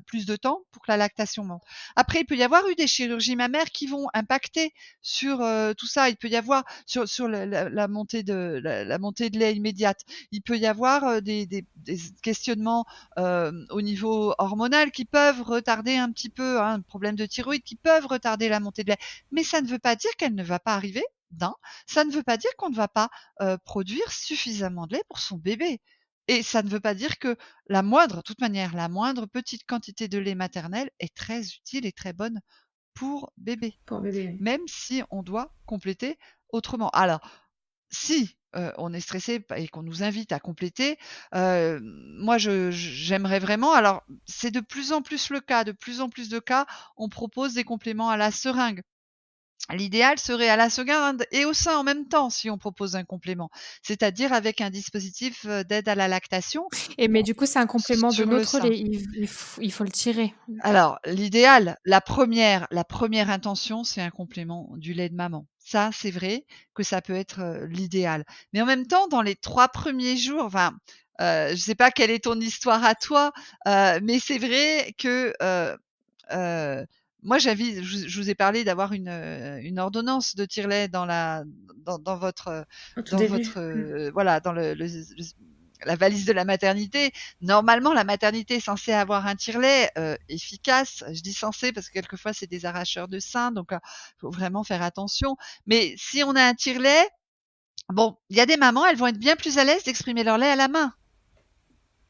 plus de temps pour que la lactation monte? Après, il peut y avoir eu des chirurgies mammaires qui vont impacter sur tout ça. Il peut y avoir sur la montée la montée de lait immédiate. Il peut y avoir des questionnements au niveau hormonal qui peuvent retarder un petit peu, hein, problème de thyroïde qui peuvent retarder la montée de lait. Mais ça ne veut pas dire qu'elle ne va pas arriver, d'un. Ça ne veut pas dire qu'on ne va pas produire suffisamment de lait pour son bébé. Et ça ne veut pas dire que de toute manière, la moindre petite quantité de lait maternel est très utile et très bonne pour bébé, Pour bébé, oui. même si on doit compléter autrement. Alors, si on est stressé et qu'on nous invite à compléter, moi j'aimerais vraiment, alors c'est de plus en plus le cas, de plus en plus de cas, on propose des compléments à la seringue. L'idéal serait à la seringue et au sein en même temps si on propose un complément, c'est-à-dire avec un dispositif, d'aide à la lactation Mais du coup, c'est un complément de sur le notre sein. lait. Il faut le tirer. Alors, l'idéal, la première intention, c'est un complément du lait de maman. Ça, c'est vrai que ça peut être, l'idéal. Mais en même temps, dans les 3 premiers jours, enfin, je sais pas quelle est ton histoire à toi, mais c'est vrai que, moi je vous ai parlé d'avoir une ordonnance de tire-lait dans votre, Au tout dans début. votre, voilà, dans la valise de la maternité. Normalement, la maternité est censée avoir un tire-lait efficace. Je dis censé parce que quelquefois c'est des arracheurs de sein, donc faut vraiment faire attention. Mais si on a un tire-lait, bon, il y a des mamans, elles vont être bien plus à l'aise d'exprimer leur lait à la main,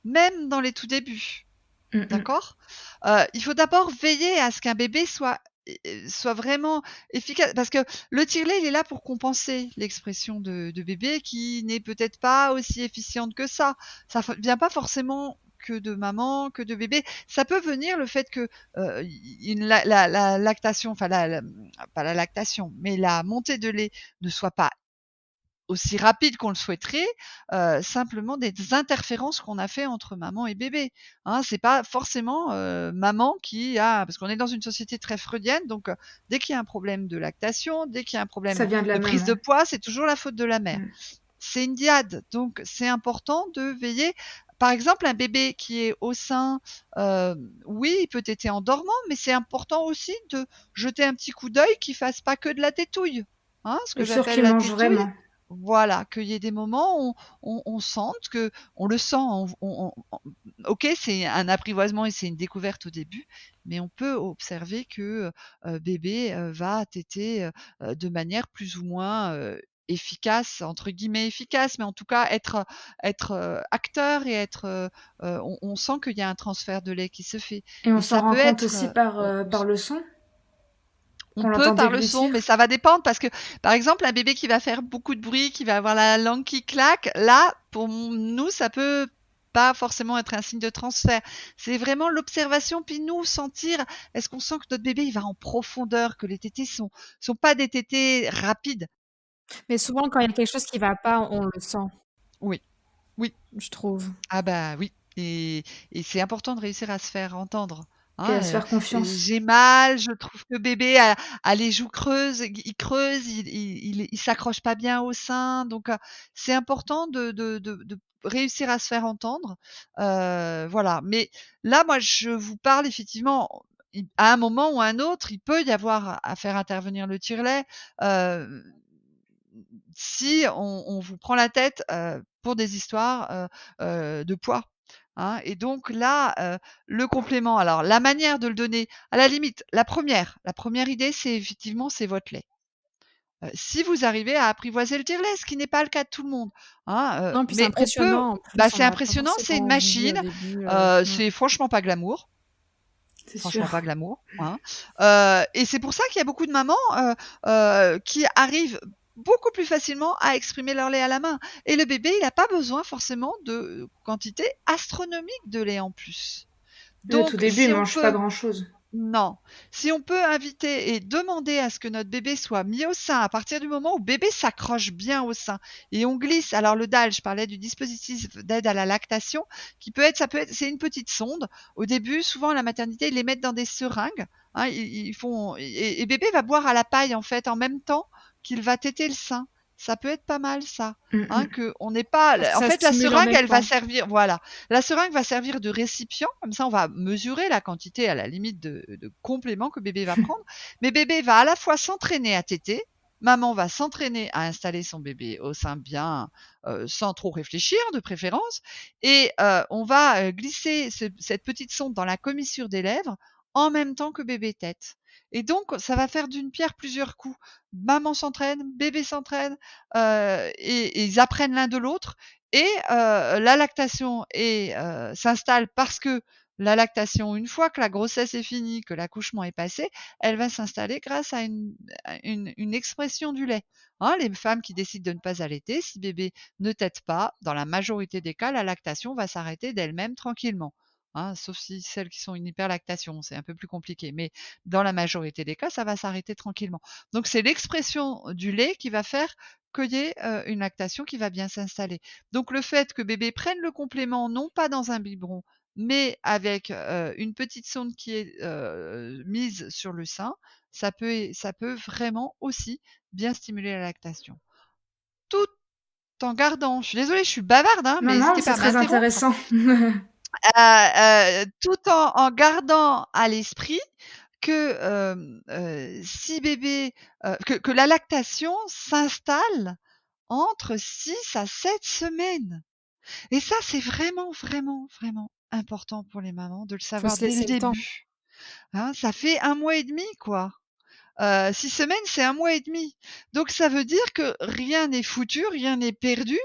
même dans les tout débuts. Mhm. D'accord? Il faut d'abord veiller à ce qu'un bébé soit vraiment efficace, parce que le tire-lait, il est là pour compenser l'expression de bébé qui n'est peut-être pas aussi efficiente que ça. Ça vient pas forcément que de maman, que de bébé. Ça peut venir le fait que la lactation, enfin pas la lactation, mais la montée de lait ne soit pas aussi rapide qu'on le souhaiterait, simplement des interférences qu'on a fait entre maman et bébé. Hein, c'est pas forcément maman qui a, parce qu'on est dans une société très freudienne, donc dès qu'il y a un problème de lactation, dès qu'il y a un Ça problème vient de la de prise de même. poids, c'est toujours la faute de la mère. C'est une diade, donc c'est important de veiller. Par exemple, un bébé qui est au sein, oui, il peut téter en dormant, mais c'est important aussi de jeter un petit coup d'œil qu'il fasse pas que de la tétouille. Hein, ce que Être sûr j'appelle qu'il la mange tétouille. vraiment. Voilà, qu'il y ait des moments où on sente que on le sent, OK, c'est un apprivoisement et c'est une découverte au début, mais on peut observer que, bébé, va téter, de manière plus ou moins, «efficace», entre guillemets «efficace», mais en tout cas être acteur et être, on sent qu'il y a un transfert de lait qui se fait Et on et s'en ça rend peut compte être, aussi par le son, on qu'on peut l'entend par le son, mais déglutir. ça va dépendre parce que, par exemple, un bébé qui va faire beaucoup de bruit, qui va avoir la langue qui claque, là, pour nous, ça peut pas forcément être un signe de transfert. C'est vraiment l'observation, puis nous sentir, est-ce qu'on sent que notre bébé il va en profondeur, que les tétés sont pas des tétés rapides. Mais souvent, quand il y a quelque chose qui va pas, on le sent, Oui, oui. je trouve. Ah bah oui, et c'est important de réussir à se faire entendre, Et à hein, se faire confiance. «J'ai mal, je trouve que bébé a les joues creuses, il creuse, il s'accroche pas bien au sein», donc c'est important de réussir à se faire entendre, voilà. Mais là, moi, je vous parle effectivement, à un moment ou à un autre, il peut y avoir à faire intervenir le tire-lait, heu, si on vous prend la tête, pour des histoires, de poids, hein, et donc là, le complément, alors la manière de le donner, à la limite, la première idée, c'est effectivement, c'est votre lait. Si vous arrivez à apprivoiser le tire-lait, ce qui n'est pas le cas de tout le monde, hein, Non, puis c'est mais on peut, impressionnant en bah, plus, on c'est n'a pas impressionnant, c'est une forcément envie machine, au début, c'est franchement pas glamour. C'est Franchement pas sûr. glamour, hein. Et c'est pour ça qu'il y a beaucoup de mamans, qui arrivent beaucoup plus facilement à exprimer leur lait à la main. Et le bébé, il a pas besoin forcément de quantité astronomique de lait en plus. Oui, au tout Donc début, il si on mange pas peut grand-chose. non, si on peut inviter et demander à ce que notre bébé soit mis au sein à partir du moment où bébé s'accroche bien au sein et on glisse, alors le DAL, je parlais du dispositif d'aide à la lactation, qui peut être, ça peut être, c'est une petite sonde. Au début, souvent à la maternité, ils les mettent dans des seringues, hein, ils font, et bébé va boire à la paille en fait en même temps qu'il va téter le sein. Ça peut être pas mal ça, hein, que on n'est pas, parce que en ça fait la stimule en seringue même elle va temps. servir, voilà, la seringue va servir de récipient, comme ça on va mesurer la quantité à la limite de compléments que bébé va prendre. Mais bébé va à la fois s'entraîner à téter, maman va s'entraîner à installer son bébé au sein bien, sans trop réfléchir de préférence, et on va glisser cette petite sonde dans la commissure des lèvres en même temps que bébé tète. Et donc ça va faire d'une pierre plusieurs coups. Maman s'entraîne, bébé s'entraîne, et ils apprennent l'un de l'autre, et la lactation s'installe parce que la lactation, une fois que la grossesse est finie, que l'accouchement est passé, elle va s'installer grâce à une expression du lait. Hein, les femmes qui décident de ne pas allaiter, si bébé ne tète pas, dans la majorité des cas, la lactation va s'arrêter d'elle-même tranquillement. Hein, sauf si celles qui sont une hyperlactation, c'est un peu plus compliqué. Mais dans la majorité des cas, ça va s'arrêter tranquillement. Donc c'est l'expression du lait qui va faire qu'il y ait une lactation qui va bien s'installer. Donc le fait que bébé prenne le complément, non pas dans un biberon, mais avec une petite sonde qui est mise sur le sein, ça peut vraiment aussi bien stimuler la lactation. Tout en gardant, je suis désolée, je suis bavarde, hein, Non, mais non, n'hésitez c'est pas à très m'interrompre, intéressant. tout en gardant à l'esprit que si bébé, que la lactation s'installe entre 6 à 7 semaines. Et ça, c'est vraiment, vraiment, vraiment important pour les mamans de le Faut savoir se dès le laisser le temps. début, hein. Ça fait 1 mois et demi, quoi. 6 semaines, c'est 1 mois et demi. Donc ça veut dire que rien n'est foutu, rien n'est perdu,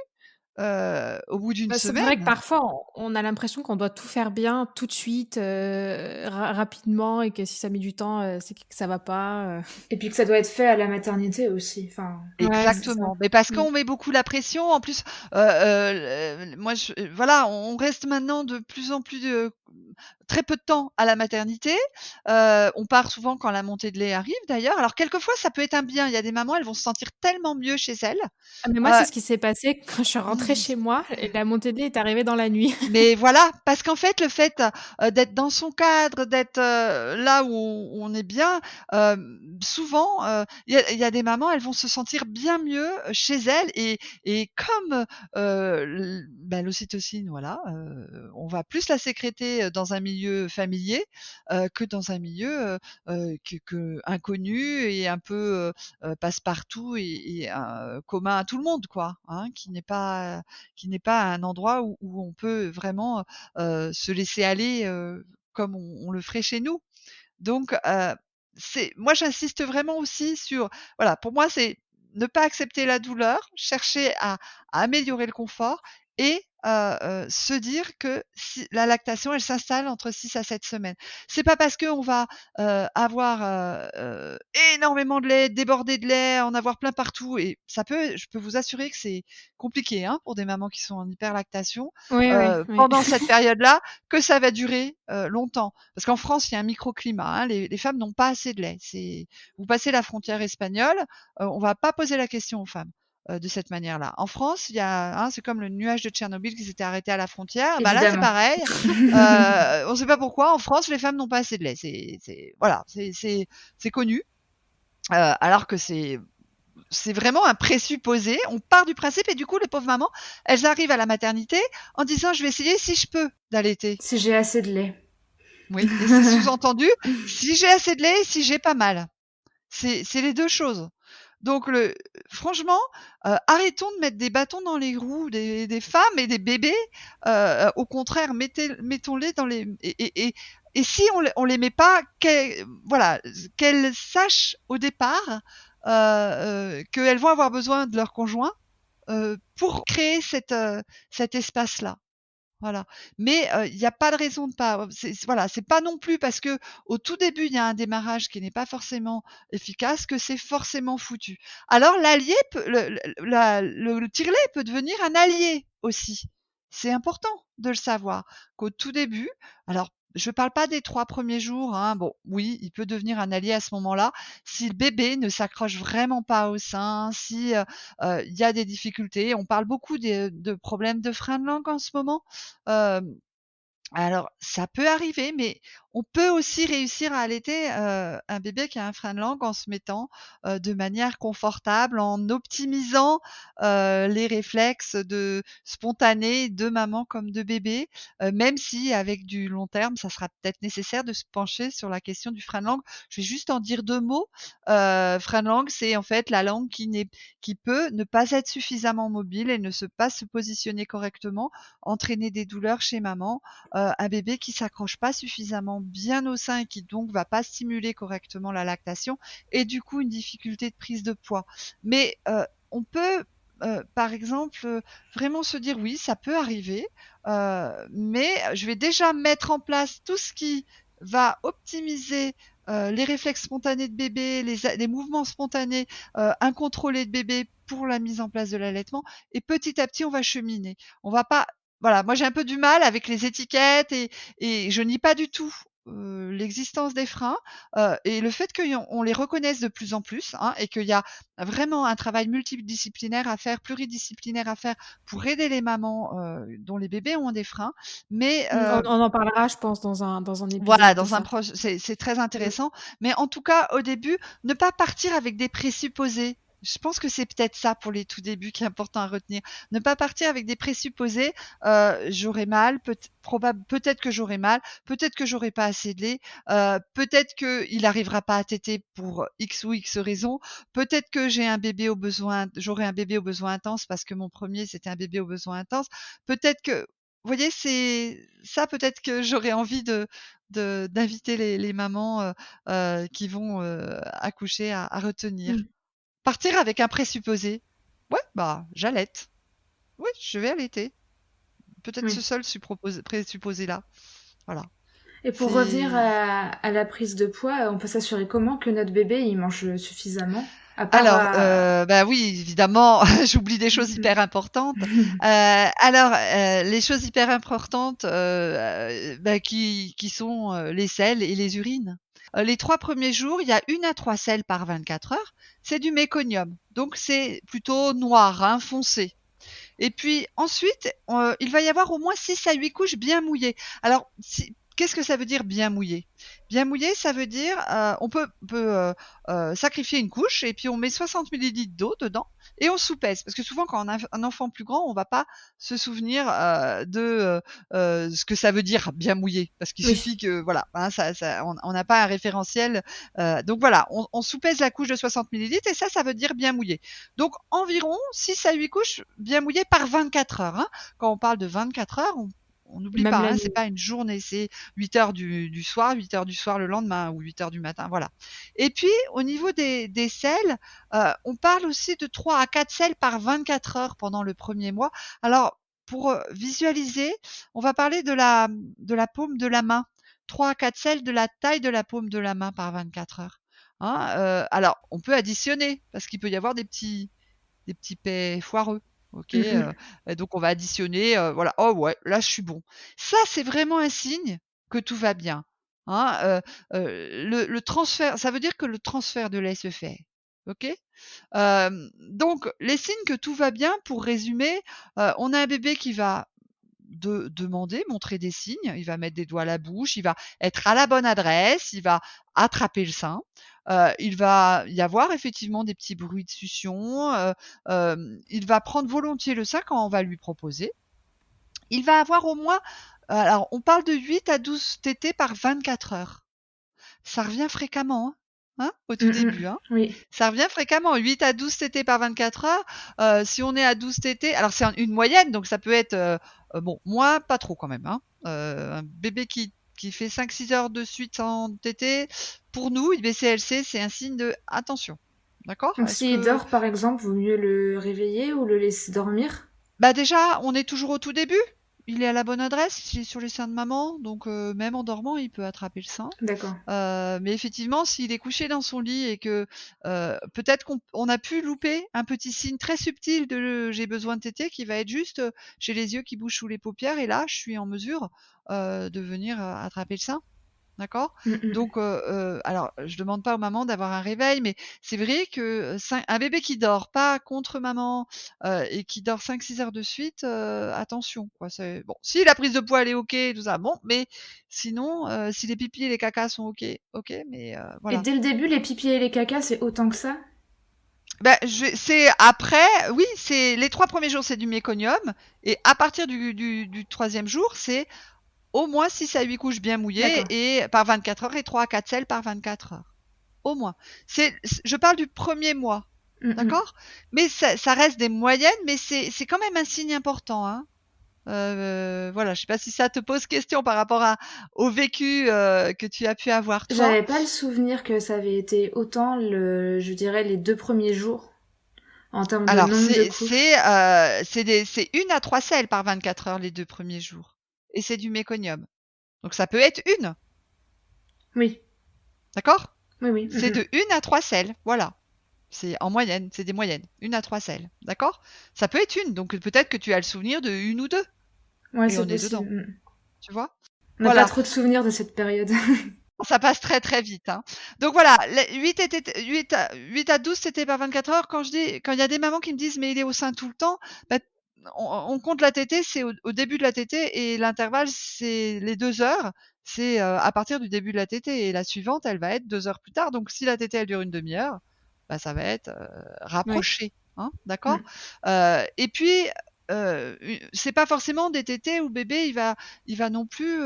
au bout d'une Bah, c'est vrai que semaine. parfois on a l'impression qu'on doit tout faire bien tout de suite, rapidement et que si ça met du temps, c'est que ça va pas. Et puis que ça doit être fait à la maternité aussi. Enfin, Ouais, c'est ça. Exactement, mais parce Mmh. qu'on met beaucoup la pression. En plus, moi voilà, on reste maintenant de plus en plus très peu de temps à la maternité. On part souvent quand la montée de lait arrive d'ailleurs. Alors quelquefois ça peut être un bien, il y a des mamans, elles vont se sentir tellement mieux chez elles. Ah mais moi, Heu c'est ce qui s'est passé quand je suis rentrée chez moi et la montée de lait est arrivée dans la nuit. Mais voilà, parce qu'en fait, le fait, d'être dans son cadre, d'être, là où on est bien, souvent, il y a des mamans, elles vont se sentir bien mieux chez elles et comme, l'ocytocine, voilà, on va plus la sécréter, dans un milieu familier, que dans un milieu, que inconnu et un peu, passe-partout et commun à tout le monde, quoi, hein, qui n'est pas un endroit où on peut vraiment, se laisser aller, comme on le ferait chez nous. Donc, c'est moi j'insiste vraiment aussi sur voilà, pour moi c'est ne pas accepter la douleur, chercher à améliorer le confort et se dire que si la lactation, elle s'installe entre 6 à 7 semaines. C'est pas parce qu'on va, avoir, énormément de lait, déborder de lait, en avoir plein partout et je peux vous assurer que c'est compliqué, hein, pour des mamans qui sont en hyperlactation, Oui, oui, oui. pendant cette période-là, que ça va durer, longtemps. Parce qu'en France, il y a un microclimat, hein, les femmes n'ont pas assez de lait. Vous passez la frontière espagnole, on va pas poser la question aux femmes, de cette manière-là. En France, il y a c'est comme le nuage de Tchernobyl qui s'était arrêté à la frontière. Bah, là, c'est évidemment. pareil. On sait pas pourquoi, en France, les femmes n'ont pas assez de lait. C'est voilà, c'est connu, alors que c'est vraiment un présupposé. On part du principe et du coup, les pauvres mamans, elles arrivent à la maternité en disant: «Je vais essayer si je peux d'allaiter». Si j'ai assez de lait. Oui, et c'est sous-entendu, si j'ai assez de lait et si j'ai pas mal. C'est les 2 choses. Donc franchement, arrêtons de mettre des bâtons dans les roues des femmes et des bébés. Au contraire, mettons-les dans les et si on les met pas, voilà, qu'elles sachent au départ, qu'elles vont avoir besoin de leur conjoint, pour créer cet espace-là. Voilà. Mais, il y a pas de raison de pas voilà, c'est pas non plus parce que au tout début, il y a un démarrage qui n'est pas forcément efficace que c'est forcément foutu. Alors l'allié peut le tire-lait peut devenir un allié aussi. C'est important de le savoir qu'au tout début alors je parle pas des 3 premiers jours, hein, bon oui, il peut devenir un allié à ce moment-là, si le bébé ne s'accroche vraiment pas au sein, si, il y a des difficultés. On parle beaucoup de problèmes de frein de langue en ce moment. Hem, alors ça peut arriver, mais on peut aussi réussir à allaiter, un bébé qui a un frein de langue en se mettant, de manière confortable, en optimisant, les réflexes spontanés de maman comme de bébé, même si avec du long terme, ça sera peut-être nécessaire de se pencher sur la question du frein de langue. Je vais juste en dire 2 mots. Frein de langue, c'est en fait la langue qui peut ne pas être suffisamment mobile et ne pas se positionner correctement, entraîner des douleurs chez maman, un bébé qui s'accroche pas suffisamment bien au sein et qui donc va pas stimuler correctement la lactation et du coup une difficulté de prise de poids. Mais on peut par exemple, vraiment se dire: «Oui, ça peut arriver, mais je vais déjà mettre en place tout ce qui va optimiser, les réflexes spontanés de bébé, les mouvements spontanés, incontrôlés de bébé pour la mise en place de l'allaitement et petit à petit, on va cheminer». On va pas voilà, moi j'ai un peu du mal avec les étiquettes et je nie pas du tout, l'existence des freins, et le fait qu'on les reconnaisse de plus en plus, hein, et qu'il y a vraiment un travail multidisciplinaire à faire, pluridisciplinaire à faire pour aider les mamans, dont les bébés ont des freins. Mais, On en parlera, je pense, dans un voilà, épisode de dans un ça. proche c'est très Mmh. intéressant, mais en tout cas, au début, ne pas partir avec des présupposés. Je pense que c'est peut-être ça pour les tout débuts qui est important à retenir. Ne pas partir avec des présupposés, j'aurai mal, peut-être que j'aurai mal, peut-être que j'aurai pas assez de lait, peut-être qu'il arrivera pas à téter pour X ou X raison, peut-être que j'aurai un bébé aux besoins intenses parce que mon premier c'était un bébé aux besoins intenses, peut-être que vous voyez, c'est ça peut-être que j'aurais envie d'inviter les mamans, qui vont, accoucher à retenir. Mmh. Partir avec un présupposé: «Ouais, bah, j'allaite». Oui, je vais allaiter. Peut-être ce Oui. seul présupposé-là. Voilà. Et pour revenir C'est à la prise de poids, on peut s'assurer comment que notre bébé il mange suffisamment, à part Alors, bah, oui, évidemment, j'oublie des choses hyper importantes. Alors, les choses hyper importantes, bah, qui sont, les selles et les urines. Les 3 premiers jours, il y a 1 à 3 selles par 24 heures. C'est du méconium, donc c'est plutôt noir, hein, foncé. Et puis ensuite, il va y avoir au moins 6 à 8 couches bien mouillées. Alors, qu'est-ce que ça veut dire bien mouillé? Bien mouillé, ça veut dire, on peut sacrifier une couche et puis on met 60 millilitres d'eau dedans et on soupèse. Parce que souvent, quand on a un enfant plus grand, on va pas se souvenir de ce que ça veut dire bien mouillé. Parce qu'il Oui. suffit que, voilà, hein, on n'a pas un référentiel. Donc voilà, on soupèse la couche de 60 millilitres et ça veut dire bien mouillé. Donc environ 6 à 8 couches bien mouillées par 24 heures. Hein. Quand on parle de 24 heures, on n'oublie Même pas, la hein, c'est nuit. pas une journée, c'est 8 heures du soir, 8 heures du soir le lendemain ou 8 heures du matin, voilà. Et puis au niveau des selles, on parle aussi de 3 à 4 selles par 24 heures pendant le premier mois. Alors pour visualiser, on va parler de la paume de la main. 3 à 4 selles de la taille de la paume de la main par 24 heures. Hein, alors, on peut additionner parce qu'il peut y avoir des petits paix foireux. Ok, et donc on va additionner. Voilà. Oh ouais, là je suis bon. Ça, c'est vraiment un signe que tout va bien. Hein, le transfert, ça veut dire que le transfert de lait se fait. Ok. Donc les signes que tout va bien. Pour résumer, on a un bébé qui va demander, montrer des signes, il va mettre des doigts à la bouche, il va être à la bonne adresse, il va attraper le sein, il va y avoir effectivement des petits bruits de succion, il va prendre volontiers le sein quand on va lui proposer. Il va avoir au moins, alors on parle de 8 à 12 tétés par 24 heures. Ça revient fréquemment, hein, au tout début, hein. Oui. Ça revient fréquemment, 8 à 12 tétés par 24 heures. Si on est à 12 tétés, alors c'est une moyenne, donc ça peut être, bon, moi, pas trop quand même. Hein. Un bébé qui fait 5-6 heures de suite sans tété, pour nous, IBCLC, c'est un signe de attention. D'accord. Donc Est-ce s'il que, dort par exemple, vaut mieux le réveiller ou le laisser dormir? bah déjà, on est toujours au tout début. Il est à la bonne adresse, il est sur les seins de maman, donc même en dormant, il peut attraper le sein. D'accord. Mais effectivement, s'il est couché dans son lit et que peut-être qu'on a pu louper un petit signe très subtil de j'ai besoin de téter qui va être juste j'ai les yeux qui bougent sous les paupières et là, je suis en mesure de venir attraper le sein. D'accord. Donc, alors, je demande pas aux mamans d'avoir un réveil, mais c'est vrai que un bébé qui dort pas contre maman et qui dort 5-6 heures de suite, attention, quoi. C'est bon. Si la prise de poids elle est ok, tout ça, bon, mais sinon, si les pipis et les cacas sont ok, ok, mais Et voilà. dès le début, les pipis et les cacas, c'est autant que ça? Ben, c'est après, oui, c'est les 3 premiers jours, c'est du méconium, et à partir du troisième jour, c'est au moins 6 à 8 couches bien mouillées D'accord. et par 24 heures et 3 à 4 selles par 24 heures. Au moins. Je parle du premier mois, d'accord. Mais ça reste des moyennes, mais c'est quand même un signe important. Hein. Voilà, je sais pas si ça te pose question par rapport au vécu que tu as pu avoir toi. J'avais pas le souvenir que ça avait été autant, je dirais, les 2 premiers jours, en termes de Alors, nombre de couches. c'est 1 à 3 selles par 24 heures les 2 premiers jours. Et c'est du méconium. Donc ça peut être une, Oui, d'accord. oui, oui. C'est de 1 à 3 selles, voilà. C'est en moyenne, c'est des moyennes, 1 à 3 selles, d'accord. Ça peut être une, donc peut-être que tu as le souvenir de une ou deux, Ouais, et c'est on est dedans, possible. tu vois. On n'a pas Voilà, trop de souvenirs de cette période. ça passe très très vite. Hein. Donc voilà, 8 à 12 tétés par 24 heures. Quand il y a des mamans qui me disent mais il est au sein tout le temps, bah, on compte la tétée, c'est au début de la tétée et l'intervalle c'est les 2 heures. C'est à partir du début de la tétée et la suivante, elle va être 2 heures plus tard. Donc si la tétée elle dure une demi-heure, bah, ça va être Oui. rapproché. Hein, d'accord. Et puis c'est pas forcément des tétées où bébé il va non plus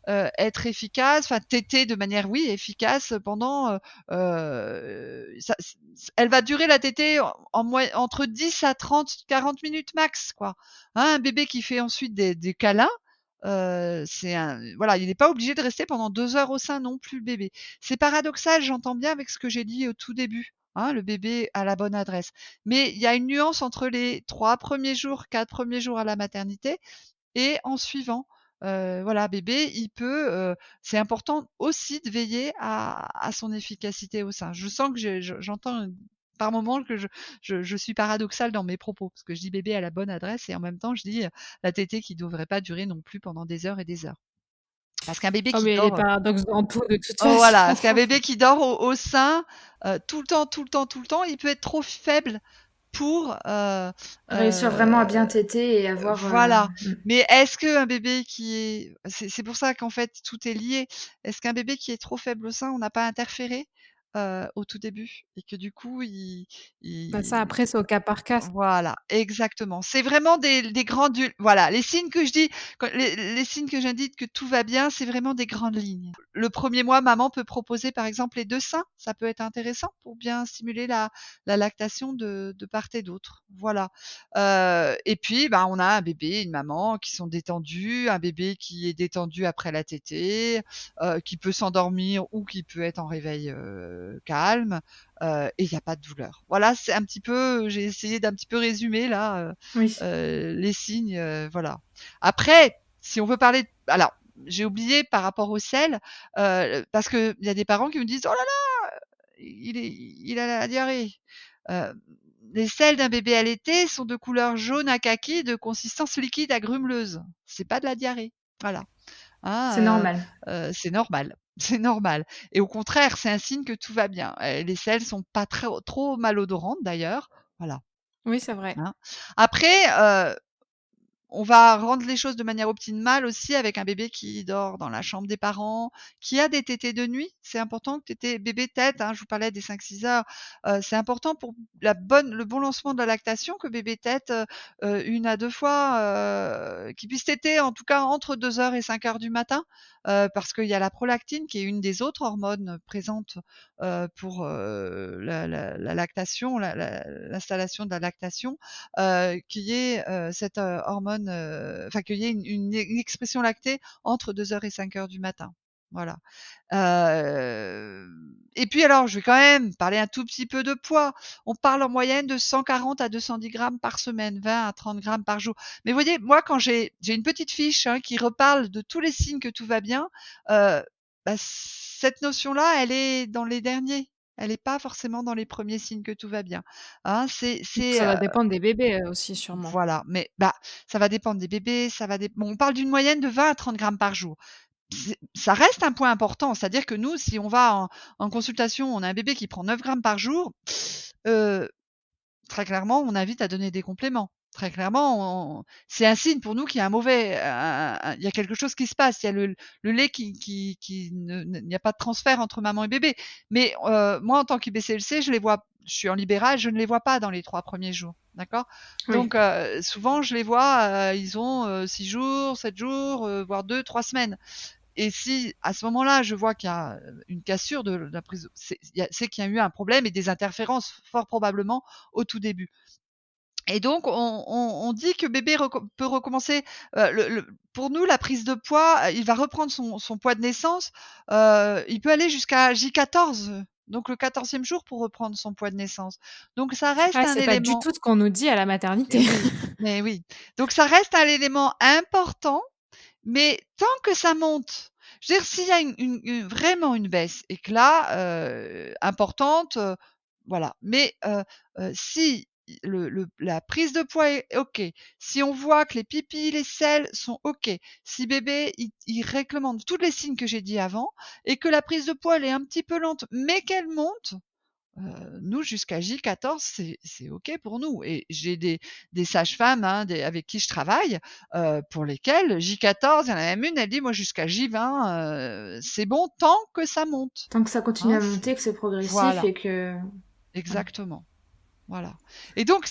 être efficace, enfin téter de manière oui efficace pendant elle va durer la tétée entre 10 à 30 40 minutes max quoi. Hein, un bébé qui fait ensuite des câlins voilà, il n'est pas obligé de rester pendant 2 heures au sein non plus, le bébé. C'est paradoxal, j'entends bien avec ce que j'ai dit au tout début, hein, le bébé à la bonne adresse. Mais il y a une nuance entre les 3 premiers jours, 4 premiers jours à la maternité et en suivant. Voilà, bébé, il peut, c'est important aussi de veiller à son efficacité au sein. Je sens que j'entends par moments que je suis paradoxale dans mes propos, parce que je dis bébé à la bonne adresse et en même temps je dis la tétée qui ne devrait pas durer non plus pendant des heures et des heures. Parce qu'un bébé Oh, qui mais les dort, paradoxes dans tout, de toute oh voilà, façon. parce qu'un bébé qui dort au sein tout le temps, tout le temps, tout le temps, il peut être trop faible pour Réussir vraiment à bien euh, téter et avoir... voilà. Mais est-ce qu'un bébé qui est, c'est pour ça qu'en fait tout est lié. Est-ce qu'un bébé qui est trop faible au sein, on n'a pas interféré au tout début et que du coup Bah, ça, il après, c'est au cas par cas. voilà, exactement. C'est vraiment des grandes voilà, les signes que je dis, les signes que j'indique que tout va bien, c'est vraiment des grandes lignes. Le premier mois, maman peut proposer par exemple les 2 seins, ça peut être intéressant pour bien stimuler la lactation de part et d'autre. Voilà. Et puis, bah, on a un bébé, une maman qui sont détendus, un bébé qui est détendu après la tétée, qui peut s'endormir ou qui peut être en réveil, calme. Et il n'y a pas de douleur. Voilà, c'est un petit peu, j'ai essayé d'un petit peu résumer là Oui. les signes, voilà. Après, si on veut parler, alors j'ai oublié par rapport au sel, parce qu'il y a des parents qui me disent oh là là, il a la diarrhée. Euh, les selles d'un bébé allaité sont de couleur jaune à kaki, de consistance liquide à grumeleuse. C'est pas de la diarrhée. Voilà. C'est Hein, normal. c'est normal, c'est normal et au contraire, c'est un signe que tout va bien. Les selles sont pas trop malodorantes d'ailleurs, voilà, Oui, c'est vrai. hein. Après, on va rendre les choses de manière optimale aussi avec un bébé qui dort dans la chambre des parents, qui a des tétées de nuit. C'est important que tétée bébé tète, hein, je vous parlais des 5-6 heures, c'est important pour le bon lancement de la lactation que bébé tète, 1 à 2 fois, qu'il puisse téter en tout cas entre 2 heures et 5 heures du matin, parce qu'il y a la prolactine qui est une des autres hormones présentes, pour, la lactation, l'installation de la lactation, qu'il y ait cette hormone, enfin qu'il y ait une expression lactée entre 2 heures et 5 heures du matin. Voilà. Et puis alors, je vais quand même parler un tout petit peu de poids. On parle en moyenne de 140 à 210 grammes par semaine, 20 à 30 grammes par jour. Mais vous voyez, moi, quand j'ai une petite fiche hein, qui reparle de tous les signes que tout va bien, bah, cette notion-là, elle est dans les derniers. Elle n'est pas forcément dans les premiers signes que tout va bien. Hein, Ça va dépendre des bébés, aussi, sûrement. voilà, mais bah, ça va dépendre des bébés, bon, on parle d'une moyenne de 20 à 30 grammes par jour. Ça reste un point important, c'est-à-dire que nous, si on va en consultation, on a un bébé qui prend 9 grammes par jour, euh, très clairement, on invite à donner des compléments. Très clairement, c'est un signe pour nous qu'il y a il y a quelque chose qui se passe. Il y a le lait il n'y a pas de transfert entre maman et bébé. Mais moi, en tant qu'IBCLC, je suis en libéral, je ne les vois pas dans les 3 premiers jours. D'accord. Oui. Donc, souvent, je les vois, ils ont 6 jours, 7 jours, voire 2, 3 semaines. Et si à ce moment-là, je vois qu'il y a une cassure de la prise, c'est qu'il y a eu un problème et des interférences fort probablement au tout début. Et donc on dit que bébé peut recommencer, pour nous la prise de poids, il va reprendre son poids de naissance, il peut aller jusqu'à J14, donc le 14e jour pour reprendre son poids de naissance. Donc ça reste Ah, un c'est pas du élément, tout ce qu'on nous dit à la eh maternité. oui, mais oui. Donc ça reste un élément important, mais tant que ça monte, je veux dire s'il y a vraiment une baisse et que là, importante, voilà. Mais, si la prise de poids est OK, si on voit que les pipis, les selles sont OK, si bébé il recommande tous les signes que j'ai dit avant et que la prise de poids elle est un petit peu lente, mais qu'elle monte, nous jusqu'à J14 c'est OK pour nous et j'ai des sages-femmes, hein, avec qui je travaille, pour lesquelles J14, il y en a même une, elle dit: «Moi jusqu'à J20, c'est bon tant que ça monte». Tant que ça continue Hein, à monter, que c'est progressif voilà, et que... Ouais. exactement. Voilà. Et donc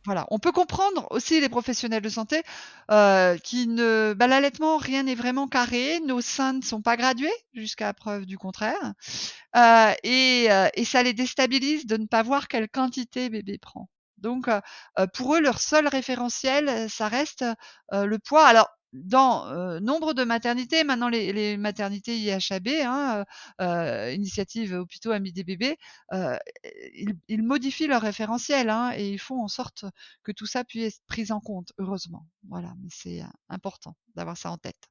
voilà, on peut comprendre aussi les professionnels de santé, qui ne bah, l'allaitement, rien n'est vraiment carré, nos seins ne sont pas gradués jusqu'à preuve du contraire, et ça les déstabilise de ne pas voir quelle quantité bébé prend. Donc pour eux, leur seul référentiel, ça reste, le poids. Alors dans, nombre de maternités, maintenant les maternités IHAB, hein, Initiative Hôpitaux Amis des bébés, heu, ils modifient leur référentiel, hein, et ils font en sorte que tout ça puisse être pris en compte, heureusement. Voilà, mais c'est, important d'avoir ça en tête.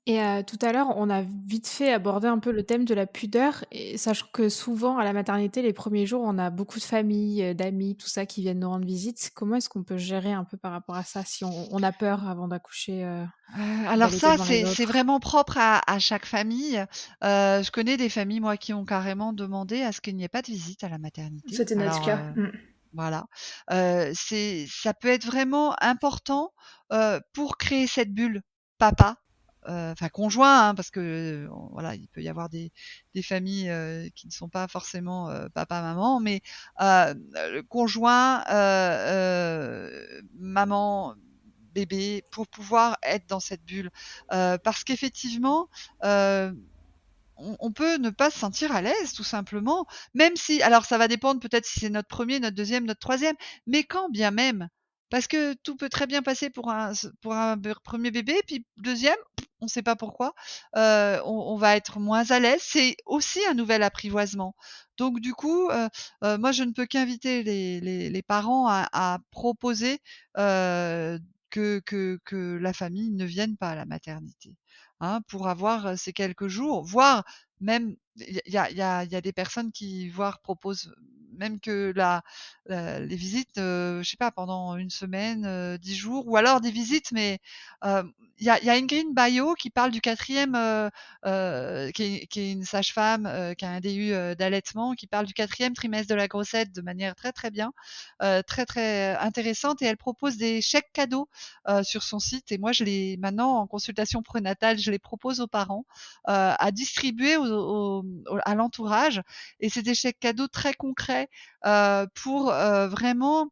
Et tout à l'heure, on a vite fait aborder un peu le thème de la pudeur et sachant que souvent à la maternité, les premiers jours, on a beaucoup de familles, d'amis, tout ça qui viennent nous rendre visite. Comment est-ce qu'on peut gérer un peu par rapport à ça si on a peur avant d'accoucher, Alors d'allaiter ça, devant les c'est autres? vraiment propre à chaque famille. Je connais des familles, moi, qui ont carrément demandé à ce qu'il n'y ait pas de visite à la maternité. C'était notre Alors, cas. Mmh. voilà, ça peut être vraiment important, pour créer cette bulle papa, enfin conjoint, hein, parce que, voilà, il peut y avoir des familles, qui ne sont pas forcément, papa-maman, mais, conjoint, maman, bébé, pour pouvoir être dans cette bulle. Parce qu'effectivement, heu on peut ne pas se sentir à l'aise tout simplement, même si alors ça va dépendre peut-être si c'est notre premier, notre deuxième, notre troisième, mais quand bien même, parce que tout peut très bien passer pour un premier bébé, puis deuxième, on ne sait pas pourquoi, on va être moins à l'aise. C'est aussi un nouvel apprivoisement. Donc du coup, moi je ne peux qu'inviter les parents à proposer, que la famille ne vienne pas à la maternité, hein, pour avoir, ces quelques jours, voire même il y a des personnes qui, voire, proposent même que les visites, je sais pas, pendant une semaine, 10 jours, ou alors des visites, mais il y a Ingrid Baillot qui parle du 4e, qui est une sage-femme, qui a un DU, d'allaitement, qui parle du 4e trimestre de la grossesse de manière très, très bien, très, très intéressante, et elle propose des chèques cadeaux, sur son site, et moi je les maintenant en consultation prénatale, je les propose aux parents, à distribuer à l'entourage, et c'est des chèques cadeaux très concrets, pour, vraiment,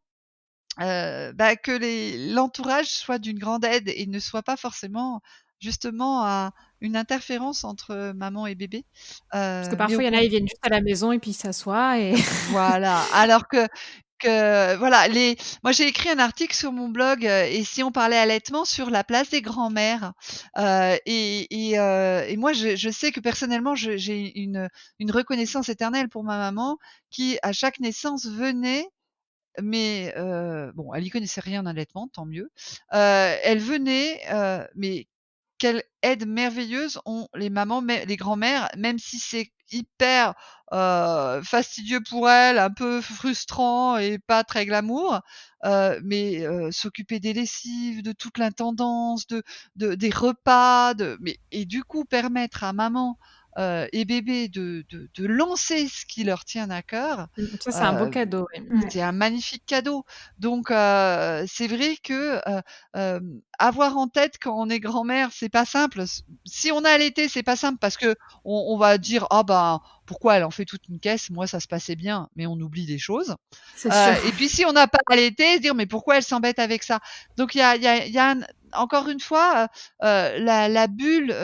que l'entourage soit d'une grande aide et ne soit pas forcément justement à une interférence entre maman et bébé, Parce que mais au parfois, il y en a, ils viennent juste à la maison et puis ils s'assoient et voilà, alors que voilà, moi j'ai écrit un article sur mon blog, et si on parlait allaitement, sur la place des grands-mères, et moi je sais que personnellement j'ai une reconnaissance éternelle pour ma maman qui, à chaque naissance, venait, mais bon, elle y connaissait rien en allaitement, tant mieux. Elle venait, mais quelle aide merveilleuse ont les mamans, les grands-mères, même si c'est hyper, fastidieux pour elles, un peu frustrant et pas très glamour, mais s'occuper des lessives, de toute l'intendance, des repas, et du coup permettre à maman, et bébé de lancer ce qui leur tient à cœur, ça, c'est un beau heu cadeau, ouais. c'est un magnifique cadeau. Donc c'est vrai que, avoir en tête quand on est grand-mère, c'est pas simple. Si on a allaité, c'est pas simple parce qu'on va dire: «Ah ben, pourquoi elle en fait toute une caisse? Moi, ça se passait bien», mais on oublie des choses. C'est sûr. Et puis si on n'a pas allaité, se dire: «Mais pourquoi elle s'embête avec ça?» Donc il y a encore une fois, la bulle,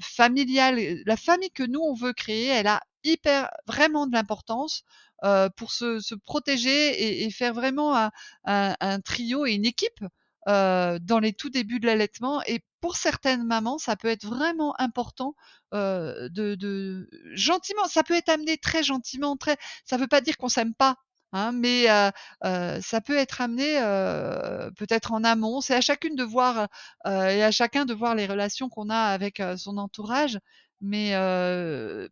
familiale, la famille que nous on veut créer, elle a hyper vraiment de l'importance, pour se protéger, et faire vraiment un trio et une équipe, dans les tout débuts de l'allaitement, et pour certaines mamans, ça peut être vraiment important, de gentiment, ça peut être amené très gentiment, très, ça veut pas dire qu'on s'aime pas, hein, mais ça peut être amené, peut-être en amont. C'est à chacune de voir, et à chacun de voir les relations qu'on a avec, son entourage, mais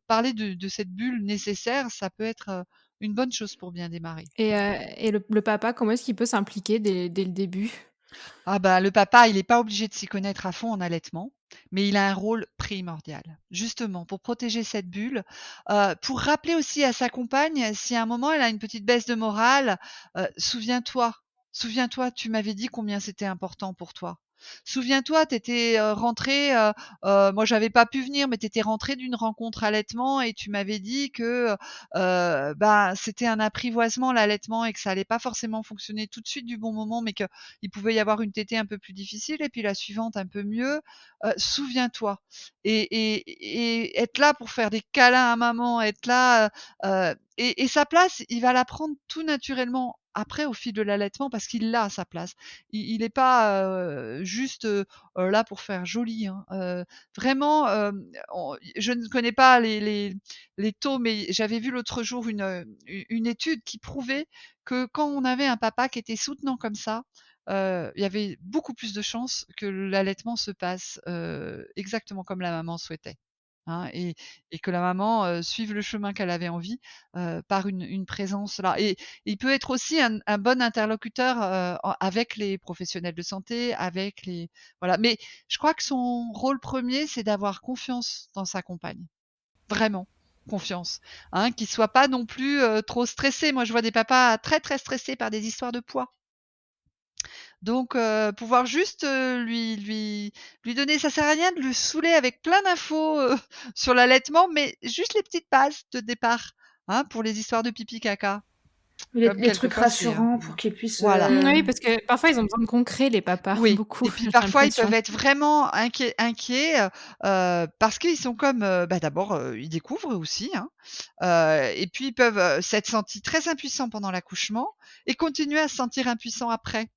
parler de cette bulle nécessaire, ça peut être, une bonne chose pour bien démarrer. Et le papa, comment est-ce qu'il peut s'impliquer dès le début? Ah bah, le papa, il est pas obligé de s'y connaître à fond en allaitement, mais il a un rôle primordial, justement pour protéger cette bulle, pour rappeler aussi à sa compagne, si à un moment elle a une petite baisse de morale, «Souviens-toi, tu m'avais dit combien c'était important pour toi. Souviens-toi, tu étais, rentrée, moi j'avais pas pu venir, mais tu étais rentrée d'une rencontre allaitement et tu m'avais dit que, bah, c'était un apprivoisement l'allaitement et que ça allait pas forcément fonctionner tout de suite du bon moment, mais que il pouvait y avoir une tétée un peu plus difficile et puis la suivante un peu mieux, souviens-toi, et être là pour faire des câlins à maman, être là, et sa place, il va la prendre tout naturellement après au fil de l'allaitement parce qu'il a sa place. Il est pas, juste, là pour faire joli, hein. Vraiment, je ne connais pas les taux, mais j'avais vu l'autre jour une étude qui prouvait que quand on avait un papa qui était soutenant comme ça, il y avait beaucoup plus de chances que l'allaitement se passe, exactement comme la maman souhaitait, hein, et que la maman, suive le chemin qu'elle avait envie, par une présence là, et il peut être aussi un bon interlocuteur, avec les professionnels de santé, avec les voilà, mais je crois que son rôle premier, c'est d'avoir confiance dans sa compagne. Vraiment, confiance, hein, qu'il soit pas non plus, trop stressé. Moi, je vois des papas très, très stressés par des histoires de poids. Donc pouvoir juste, lui donner, ça sert à rien de le saouler avec plein d'infos, sur l'allaitement, mais juste les petites bases de départ, hein, pour les histoires de pipi caca, comme Les trucs quelquefois c'est, rassurants pour qu'ils puissent. voilà. Oui, parce que parfois ils ont besoin de concret, les papas, Oui, beaucoup, et puis j'ai parfois ils l'impression. peuvent être vraiment inquiets, parce qu'ils sont comme, d'abord, ils découvrent aussi, hein, et puis ils peuvent, s'être sentis très impuissants pendant l'accouchement et continuer à se sentir impuissants après.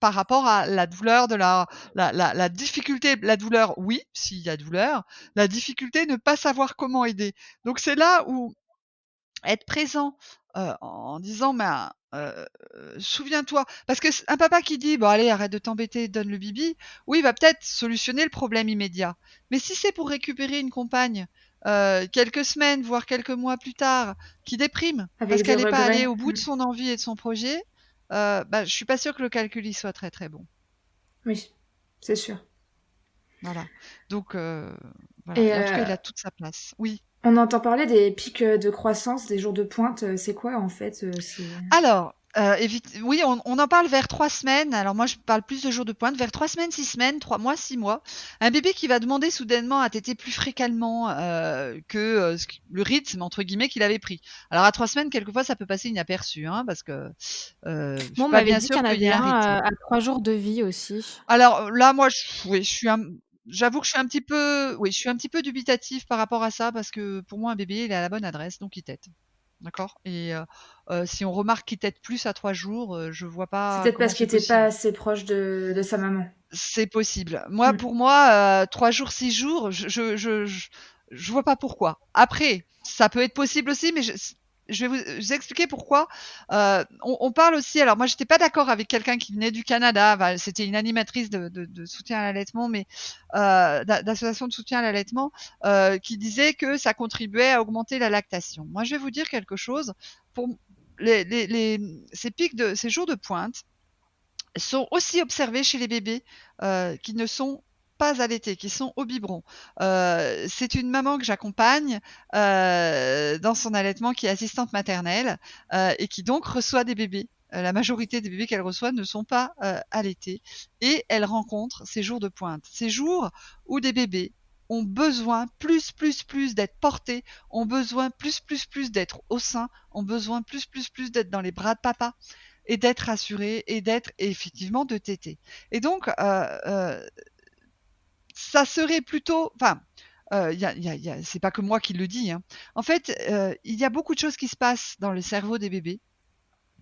Par rapport à la douleur de la difficulté, la douleur, oui, s'il y a douleur, la difficulté, ne pas savoir comment aider. Donc c'est là où être présent, en disant: «Ben, souviens-toi», parce que un papa qui dit: «Bon allez, arrête de t'embêter, donne le bibi», oui, il va peut-être solutionner le problème immédiat. Mais si c'est pour récupérer une compagne, quelques semaines, voire quelques mois plus tard, qui déprime parce Avec des qu'elle n'est pas allée regrets. au bout de son envie et de son projet, je suis pas sûre que le calcul y soit très, très bon. Oui, c'est sûr. Voilà. Donc voilà, Et et en tout cas, il a toute sa place. Oui. on entend parler des pics de croissance, des jours de pointe. C'est quoi en fait Alors, oui, on en parle vers 3 semaines. Alors moi, je parle plus de jours de pointe. Vers 3 semaines, 6 semaines, 3 mois, 6 mois. Un bébé qui va demander soudainement à téter plus fréquemment, que, le «rythme» entre guillemets qu'il avait pris. Alors à 3 semaines, quelquefois, ça peut passer inaperçu, hein, parce que, je Moi, suis on pas m'avait bien dit qu'il sûre y en qu'il y avait ait un un, rythme. à 3 jours de vie aussi. Alors là, moi, oui, j'avoue que je suis un petit peu, oui, je suis un petit peu dubitative par rapport à ça parce que pour moi, un bébé, il est à la bonne adresse, donc il tète. D'accord? Et si on remarque qu'il tète plus à 3 jours, je vois C'est pas peut-être comment parce qu'il c'est était pas possible. assez proche de sa maman. C'est possible. Moi, Mm. pour moi, 3 jours, 6 jours, je vois pas pourquoi. Après, ça peut être possible aussi, mais je vais vous expliquer pourquoi. On parle aussi, alors moi, j'étais pas d'accord avec quelqu'un qui venait du Canada, enfin, c'était une animatrice de soutien à l'allaitement, mais d'association de soutien à l'allaitement, qui disait que ça contribuait à augmenter la lactation. Moi, je vais vous dire quelque chose. Pour ces jours de pointe, sont aussi observés chez les bébés qui ne sont pas allaités, qui sont au biberon. C'est une maman que j'accompagne dans son allaitement, qui est assistante maternelle et qui donc reçoit des bébés. La majorité des bébés qu'elle reçoit ne sont pas allaités, et elle rencontre ces jours de pointe, ces jours où des bébés ont besoin plus d'être portés, ont besoin plus d'être au sein, ont besoin plus d'être dans les bras de papa et d'être rassuré et d'être, et effectivement, de téter. Et donc, ça serait plutôt, enfin, c'est pas que moi qui le dis, hein. En fait, il y a beaucoup de choses qui se passent dans le cerveau des bébés.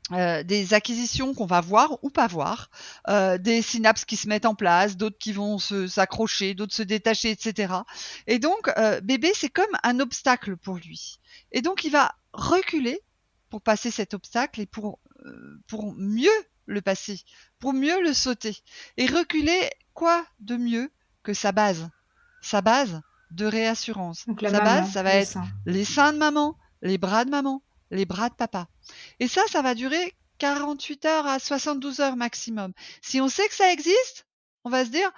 Des acquisitions qu'on va voir ou pas voir, des synapses qui se mettent en place, d'autres qui vont s'accrocher, d'autres se détacher, etc. Et donc, bébé, c'est comme un obstacle pour lui. Et donc, il va reculer pour passer cet obstacle et pour mieux le passer, pour mieux le sauter. Et reculer, quoi de mieux que sa base? Sa base de réassurance. Donc la Sa base, maman, ça va le être sein. les seins de maman, les bras de maman, les bras de papa. Et ça va durer 48 heures à 72 heures maximum. Si on sait que ça existe, on va se dire: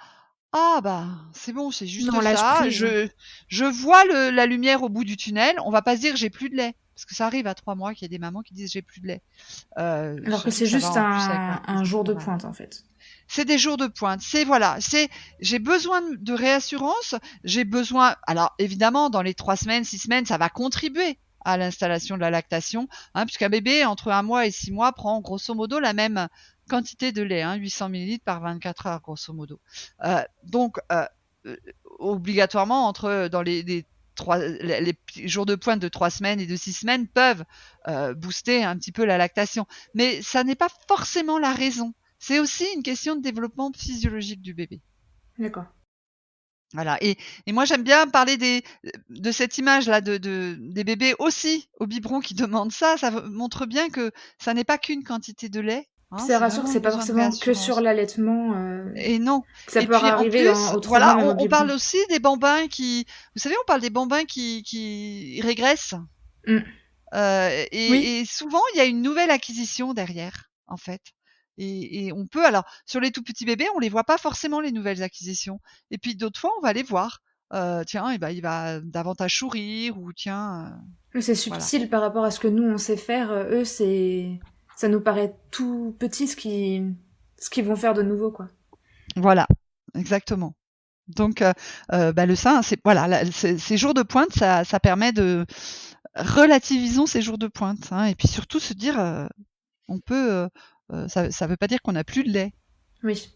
«Ah bah, c'est bon, c'est Non, juste lâche ça, prise. je vois la lumière au bout du tunnel». On va pas se dire: «J'ai plus de lait», parce que ça arrive à 3 mois qu'il y a des mamans qui disent: «J'ai plus de lait». Alors que Surtout c'est que ça va juste en plus avec la un crise jour de postnatale. pointe en fait. C'est des jours de pointe. C'est voilà, c'est j'ai besoin de réassurance, j'ai besoin. Alors évidemment, dans les 3 semaines, 6 semaines, ça va contribuer à l'installation de la lactation, hein, puisqu'un bébé entre 1 mois et 6 mois prend grosso modo la même quantité de lait, hein, 800 millilitres par 24 heures grosso modo. Donc obligatoirement dans les les petits jours de pointe de 3 semaines et de 6 semaines peuvent booster un petit peu la lactation. Mais ça n'est pas forcément la raison. C'est aussi une question de développement physiologique du bébé. D'accord. Voilà. Et moi, j'aime bien parler de cette image-là des bébés aussi au biberon qui demandent ça. Ça montre bien que ça n'est pas qu'une quantité de lait. Ça rassure que c'est pas forcément que sur l'allaitement. Et non. Que ça et peut puis en arriver plus, autrement, voilà, même au on biberon. parle aussi des bambins qui, vous savez, on parle des bambins qui régressent. Mm. Et souvent, il y a une nouvelle acquisition derrière, en fait. Et on peut, alors, sur les tout petits bébés, on les voit pas forcément, les nouvelles acquisitions. Et puis d'autres fois, on va les voir. Tiens, et ben, il va davantage sourire, ou tiens. C'est subtil par rapport à ce que nous, on sait faire. Eux, ça nous paraît tout petit ce qu'ils vont faire de nouveau, quoi. Voilà, exactement. Donc, le sein, ces jours de pointe, ça permet de relativisons ces jours de pointe, et puis surtout se dire, on peut, ça veut pas dire qu'on n'a plus de lait. Oui.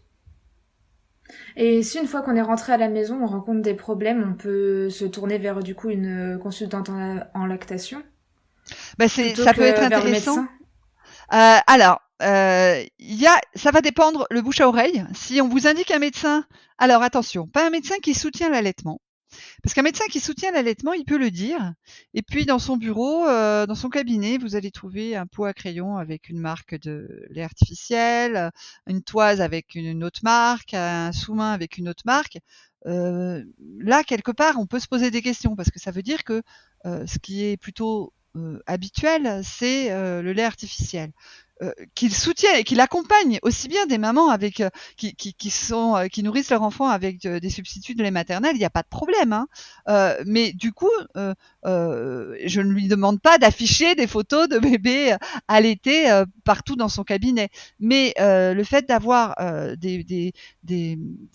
Et si une fois qu'on est rentré à la maison, on rencontre des problèmes, on peut se tourner vers du coup une consultante en lactation. Ça peut être intéressant. Alors, ça va dépendre le bouche à oreille. Si on vous indique un médecin, alors attention, pas un médecin qui soutient l'allaitement. Parce qu'un médecin qui soutient l'allaitement, il peut le dire. Et puis dans son bureau, dans son cabinet, vous allez trouver un pot à crayon avec une marque de lait artificiel, une toise avec une autre marque, un sous-main avec une autre marque. Là, quelque part, on peut se poser des questions parce que ça veut dire que ce qui est plutôt habituel, c'est le lait artificiel. Qu'il soutient et qu'il accompagne aussi bien des mamans avec qui nourrissent leur enfant avec des substituts de lait maternel, il n'y a pas de problème. Mais du coup, je ne lui demande pas d'afficher des photos de bébés allaités partout dans son cabinet. Mais le fait d'avoir des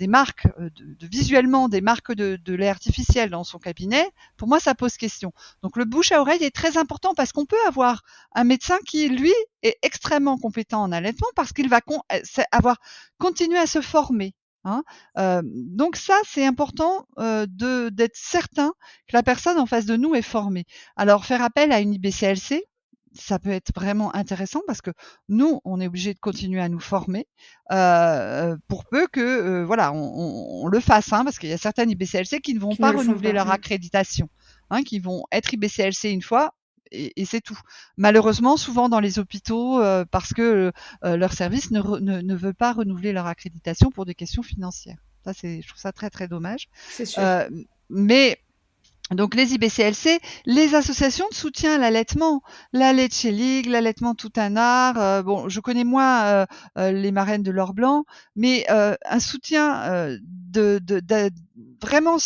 marques, visuellement des marques de lait artificiel dans son cabinet, pour moi, ça pose question. Donc le bouche à oreille est très important parce qu'on peut avoir un médecin qui, lui, est extrêmement compétent en allaitement parce qu'il va avoir continué à se former. Donc ça, c'est important d'être certain que la personne en face de nous est formée. Alors faire appel à une IBCLC, ça peut être vraiment intéressant parce que nous, on est obligé de continuer à nous former pour peu que on le fasse, parce qu'il y a certaines IBCLC qui ne vont pas renouveler leur accréditation, qui vont être IBCLC une fois et c'est tout. Malheureusement, souvent dans les hôpitaux, parce que leur service ne veut pas renouveler leur accréditation pour des questions financières. Ça, je trouve ça très très dommage. C'est sûr. Mais donc les IBCLC, les associations de soutien à l'allaitement, la Leche League, l'allaitement tout un art. Je connais moins les marraines de l'or blanc, mais un soutien vraiment.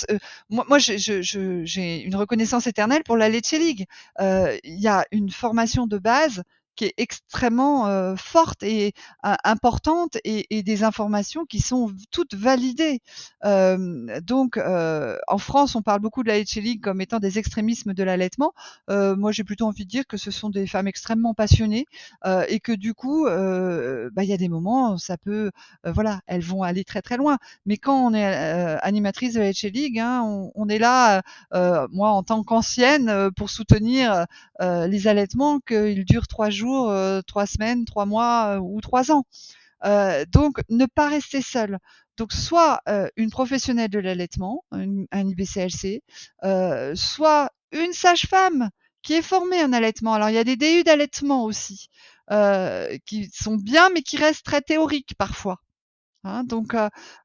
Moi, j'ai une reconnaissance éternelle pour la Leche League. Il y a une formation de base qui est extrêmement forte et importante et des informations qui sont toutes validées. Donc, en France, on parle beaucoup de la Leche League comme étant des extrémismes de l'allaitement. Moi, j'ai plutôt envie de dire que ce sont des femmes extrêmement passionnées et que du coup, il y a des moments, ça peut, elles vont aller très très loin. Mais quand on est animatrice de la Leche League, on est là, moi en tant qu'ancienne, pour soutenir les allaitements qu'ils durent 3 jours, 3 semaines, 3 mois ou 3 ans. Donc, ne pas rester seul. Donc, soit une professionnelle de l'allaitement, un IBCLC, soit une sage-femme qui est formée en allaitement. Alors, il y a des DU d'allaitement aussi, qui sont bien, mais qui restent très théoriques parfois. Donc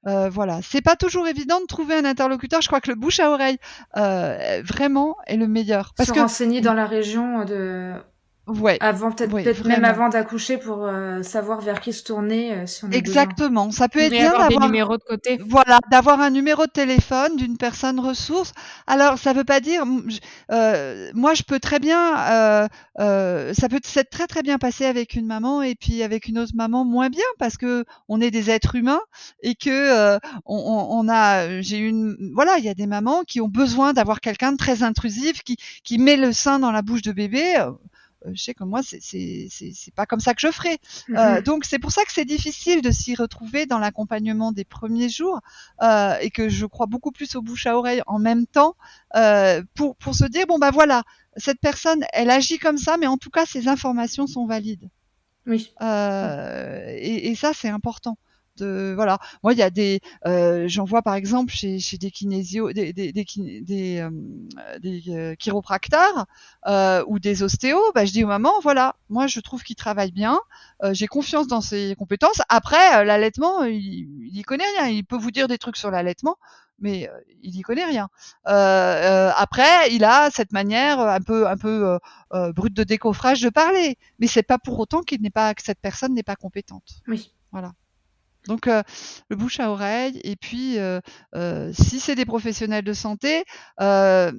voilà, c'est pas toujours évident de trouver un interlocuteur. Je crois que le bouche à oreille vraiment est le meilleur. Parce que renseigner dans la région avant peut-être même avant d'accoucher pour savoir vers qui se tourner si on a Exactement, besoin. Ça peut être bien d'avoir des numéros de côté. Voilà, d'avoir un numéro de téléphone d'une personne ressource. Alors ça veut pas dire moi je peux très bien ça peut s'être très très bien passé avec une maman et puis avec une autre maman moins bien parce que on est des êtres humains et que il y a des mamans qui ont besoin d'avoir quelqu'un de très intrusif qui met le sein dans la bouche de bébé. je sais que moi c'est pas comme ça que je ferai. Mhm. Donc c'est pour ça que c'est difficile de s'y retrouver dans l'accompagnement des premiers jours et que je crois beaucoup plus au bouche à oreille en même temps pour se dire bon bah voilà, cette personne elle agit comme ça, mais en tout cas ses informations sont valides. Oui. Et ça c'est important. Voilà, moi il y a j'en vois par exemple chez des kinésios, des chiropracteurs ou des ostéos, bah je dis aux mamans voilà, moi je trouve qu'il travaille bien, j'ai confiance dans ses compétences. Après l'allaitement, il y connaît rien, il peut vous dire des trucs sur l'allaitement, mais il y connaît rien. Après, il a cette manière un peu brute de décoffrage de parler, mais c'est pas pour autant que cette personne n'est pas compétente. Oui. Voilà. Donc le bouche à oreille et puis si c'est des professionnels de santé, heu,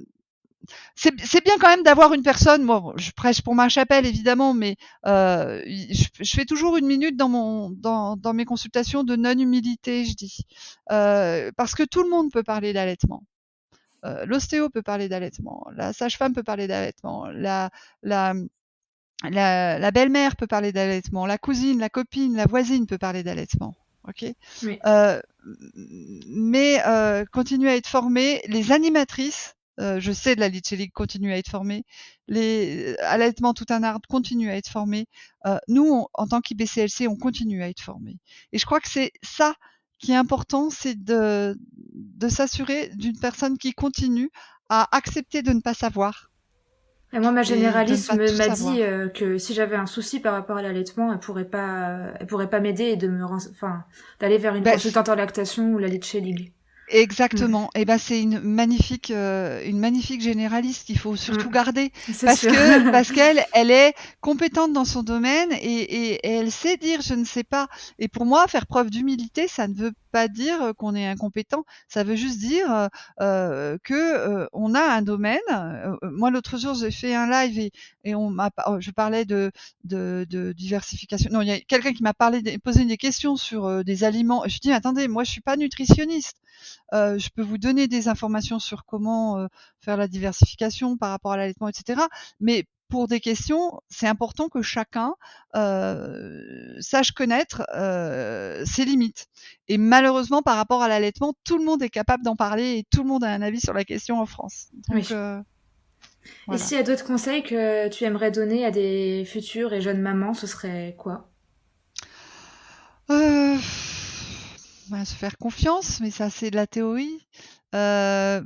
c'est bien quand même d'avoir une personne, bon, je prêche pour ma chapelle évidemment, mais je fais toujours une minute dans mes consultations de non-humilité, je dis. Parce que tout le monde peut parler d'allaitement. L'ostéo peut parler d'allaitement, la sage-femme peut parler d'allaitement, la la belle-mère peut parler d'allaitement, la cousine, la copine, la voisine peut parler d'allaitement. OK? Oui. Heu, mais continuer à être formées, les animatrices, je sais de la Lead League continuent à être formées, les Allaitement tout un art continuent à être formées. Nous, en tant qu'IBCLC, on continue à être formés et je crois que c'est ça qui est important, c'est de s'assurer d'une personne qui continue à accepter de ne pas savoir Et moi, ma et de ne généraliste pas tout m'a dit savoir. que si j'avais un souci par rapport à l'allaitement, elle pourrait pas m'aider et enfin, d'aller vers une Bah, consultante en lactation ou la Leche League. Mm. exactement. Et ben c'est une magnifique généraliste qu'il faut surtout Mm. garder C'est sûr. parce qu'elle elle est compétente dans son domaine et elle sait dire je ne sais pas. Et pour moi, faire preuve d'humilité, ça ne veut pas dire qu'on est incompétent. Ça veut juste dire que on a un domaine. Moi, l'autre jour, j'ai fait un live et je parlais de diversification. Non, il y a quelqu'un qui m'a posé des questions sur des aliments. Je dis attendez, moi je suis pas nutritionniste. Je peux vous donner des informations sur comment faire la diversification par rapport à l'allaitement, etc. Mais pour des questions, c'est important que chacun sache connaître ses limites. Et malheureusement, par rapport à l'allaitement, tout le monde est capable d'en parler et tout le monde a un avis sur la question en France. Donc Oui. Et voilà. s'il y a d'autres conseils que tu aimerais donner à des futures et jeunes mamans, ce serait quoi? Euh, Se faire confiance, mais ça c'est de la théorie. Euh,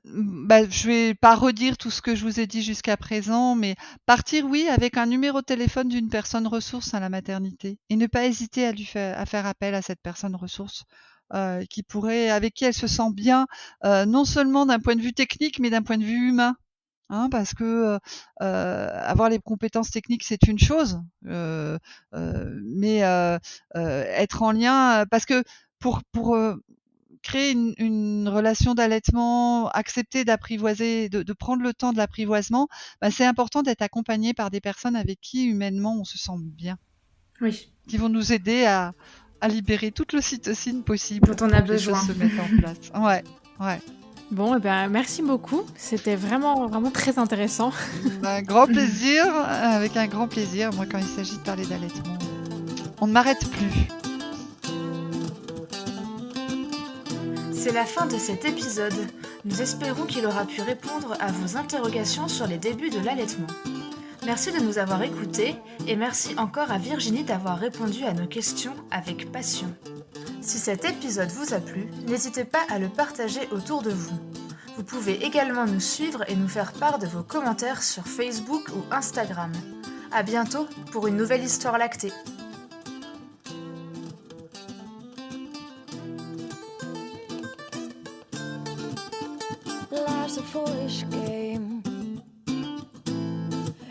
je vais pas redire tout ce que je vous ai dit jusqu'à présent, mais partir, oui, avec un numéro de téléphone d'une personne ressource à la maternité et ne pas hésiter à faire appel à cette personne ressource avec qui elle se sent bien, non seulement d'un point de vue technique, mais d'un point de vue humain. Hein, parce que avoir les compétences techniques, c'est une chose, mais être en lien, parce que pour créer une relation d'allaitement, accepter d'apprivoiser, de prendre le temps de l'apprivoisement, bah, c'est important d'être accompagné par des personnes avec qui humainement on se sent bien, Oui, qui vont nous aider à libérer toute l'ocytocine dont possible on a pour que les choses besoin. se mettent en place. Ouais, ouais. Bon, eh ben, merci beaucoup. C'était vraiment, vraiment très intéressant. Un grand plaisir, avec un grand plaisir. Moi, quand il s'agit de parler d'allaitement, on ne m'arrête plus. C'est la fin de cet épisode. Nous espérons qu'il aura pu répondre à vos interrogations sur les débuts de l'allaitement. Merci de nous avoir écoutés et merci encore à Virginie d'avoir répondu à nos questions avec passion. Si cet épisode vous a plu, n'hésitez pas à le partager autour de vous. Vous pouvez également nous suivre et nous faire part de vos commentaires sur Facebook ou Instagram. À bientôt pour une nouvelle histoire lactée. Life's a foolish game.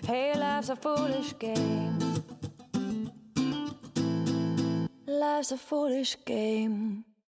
Hey, life's a foolish game. Life's a foolish game.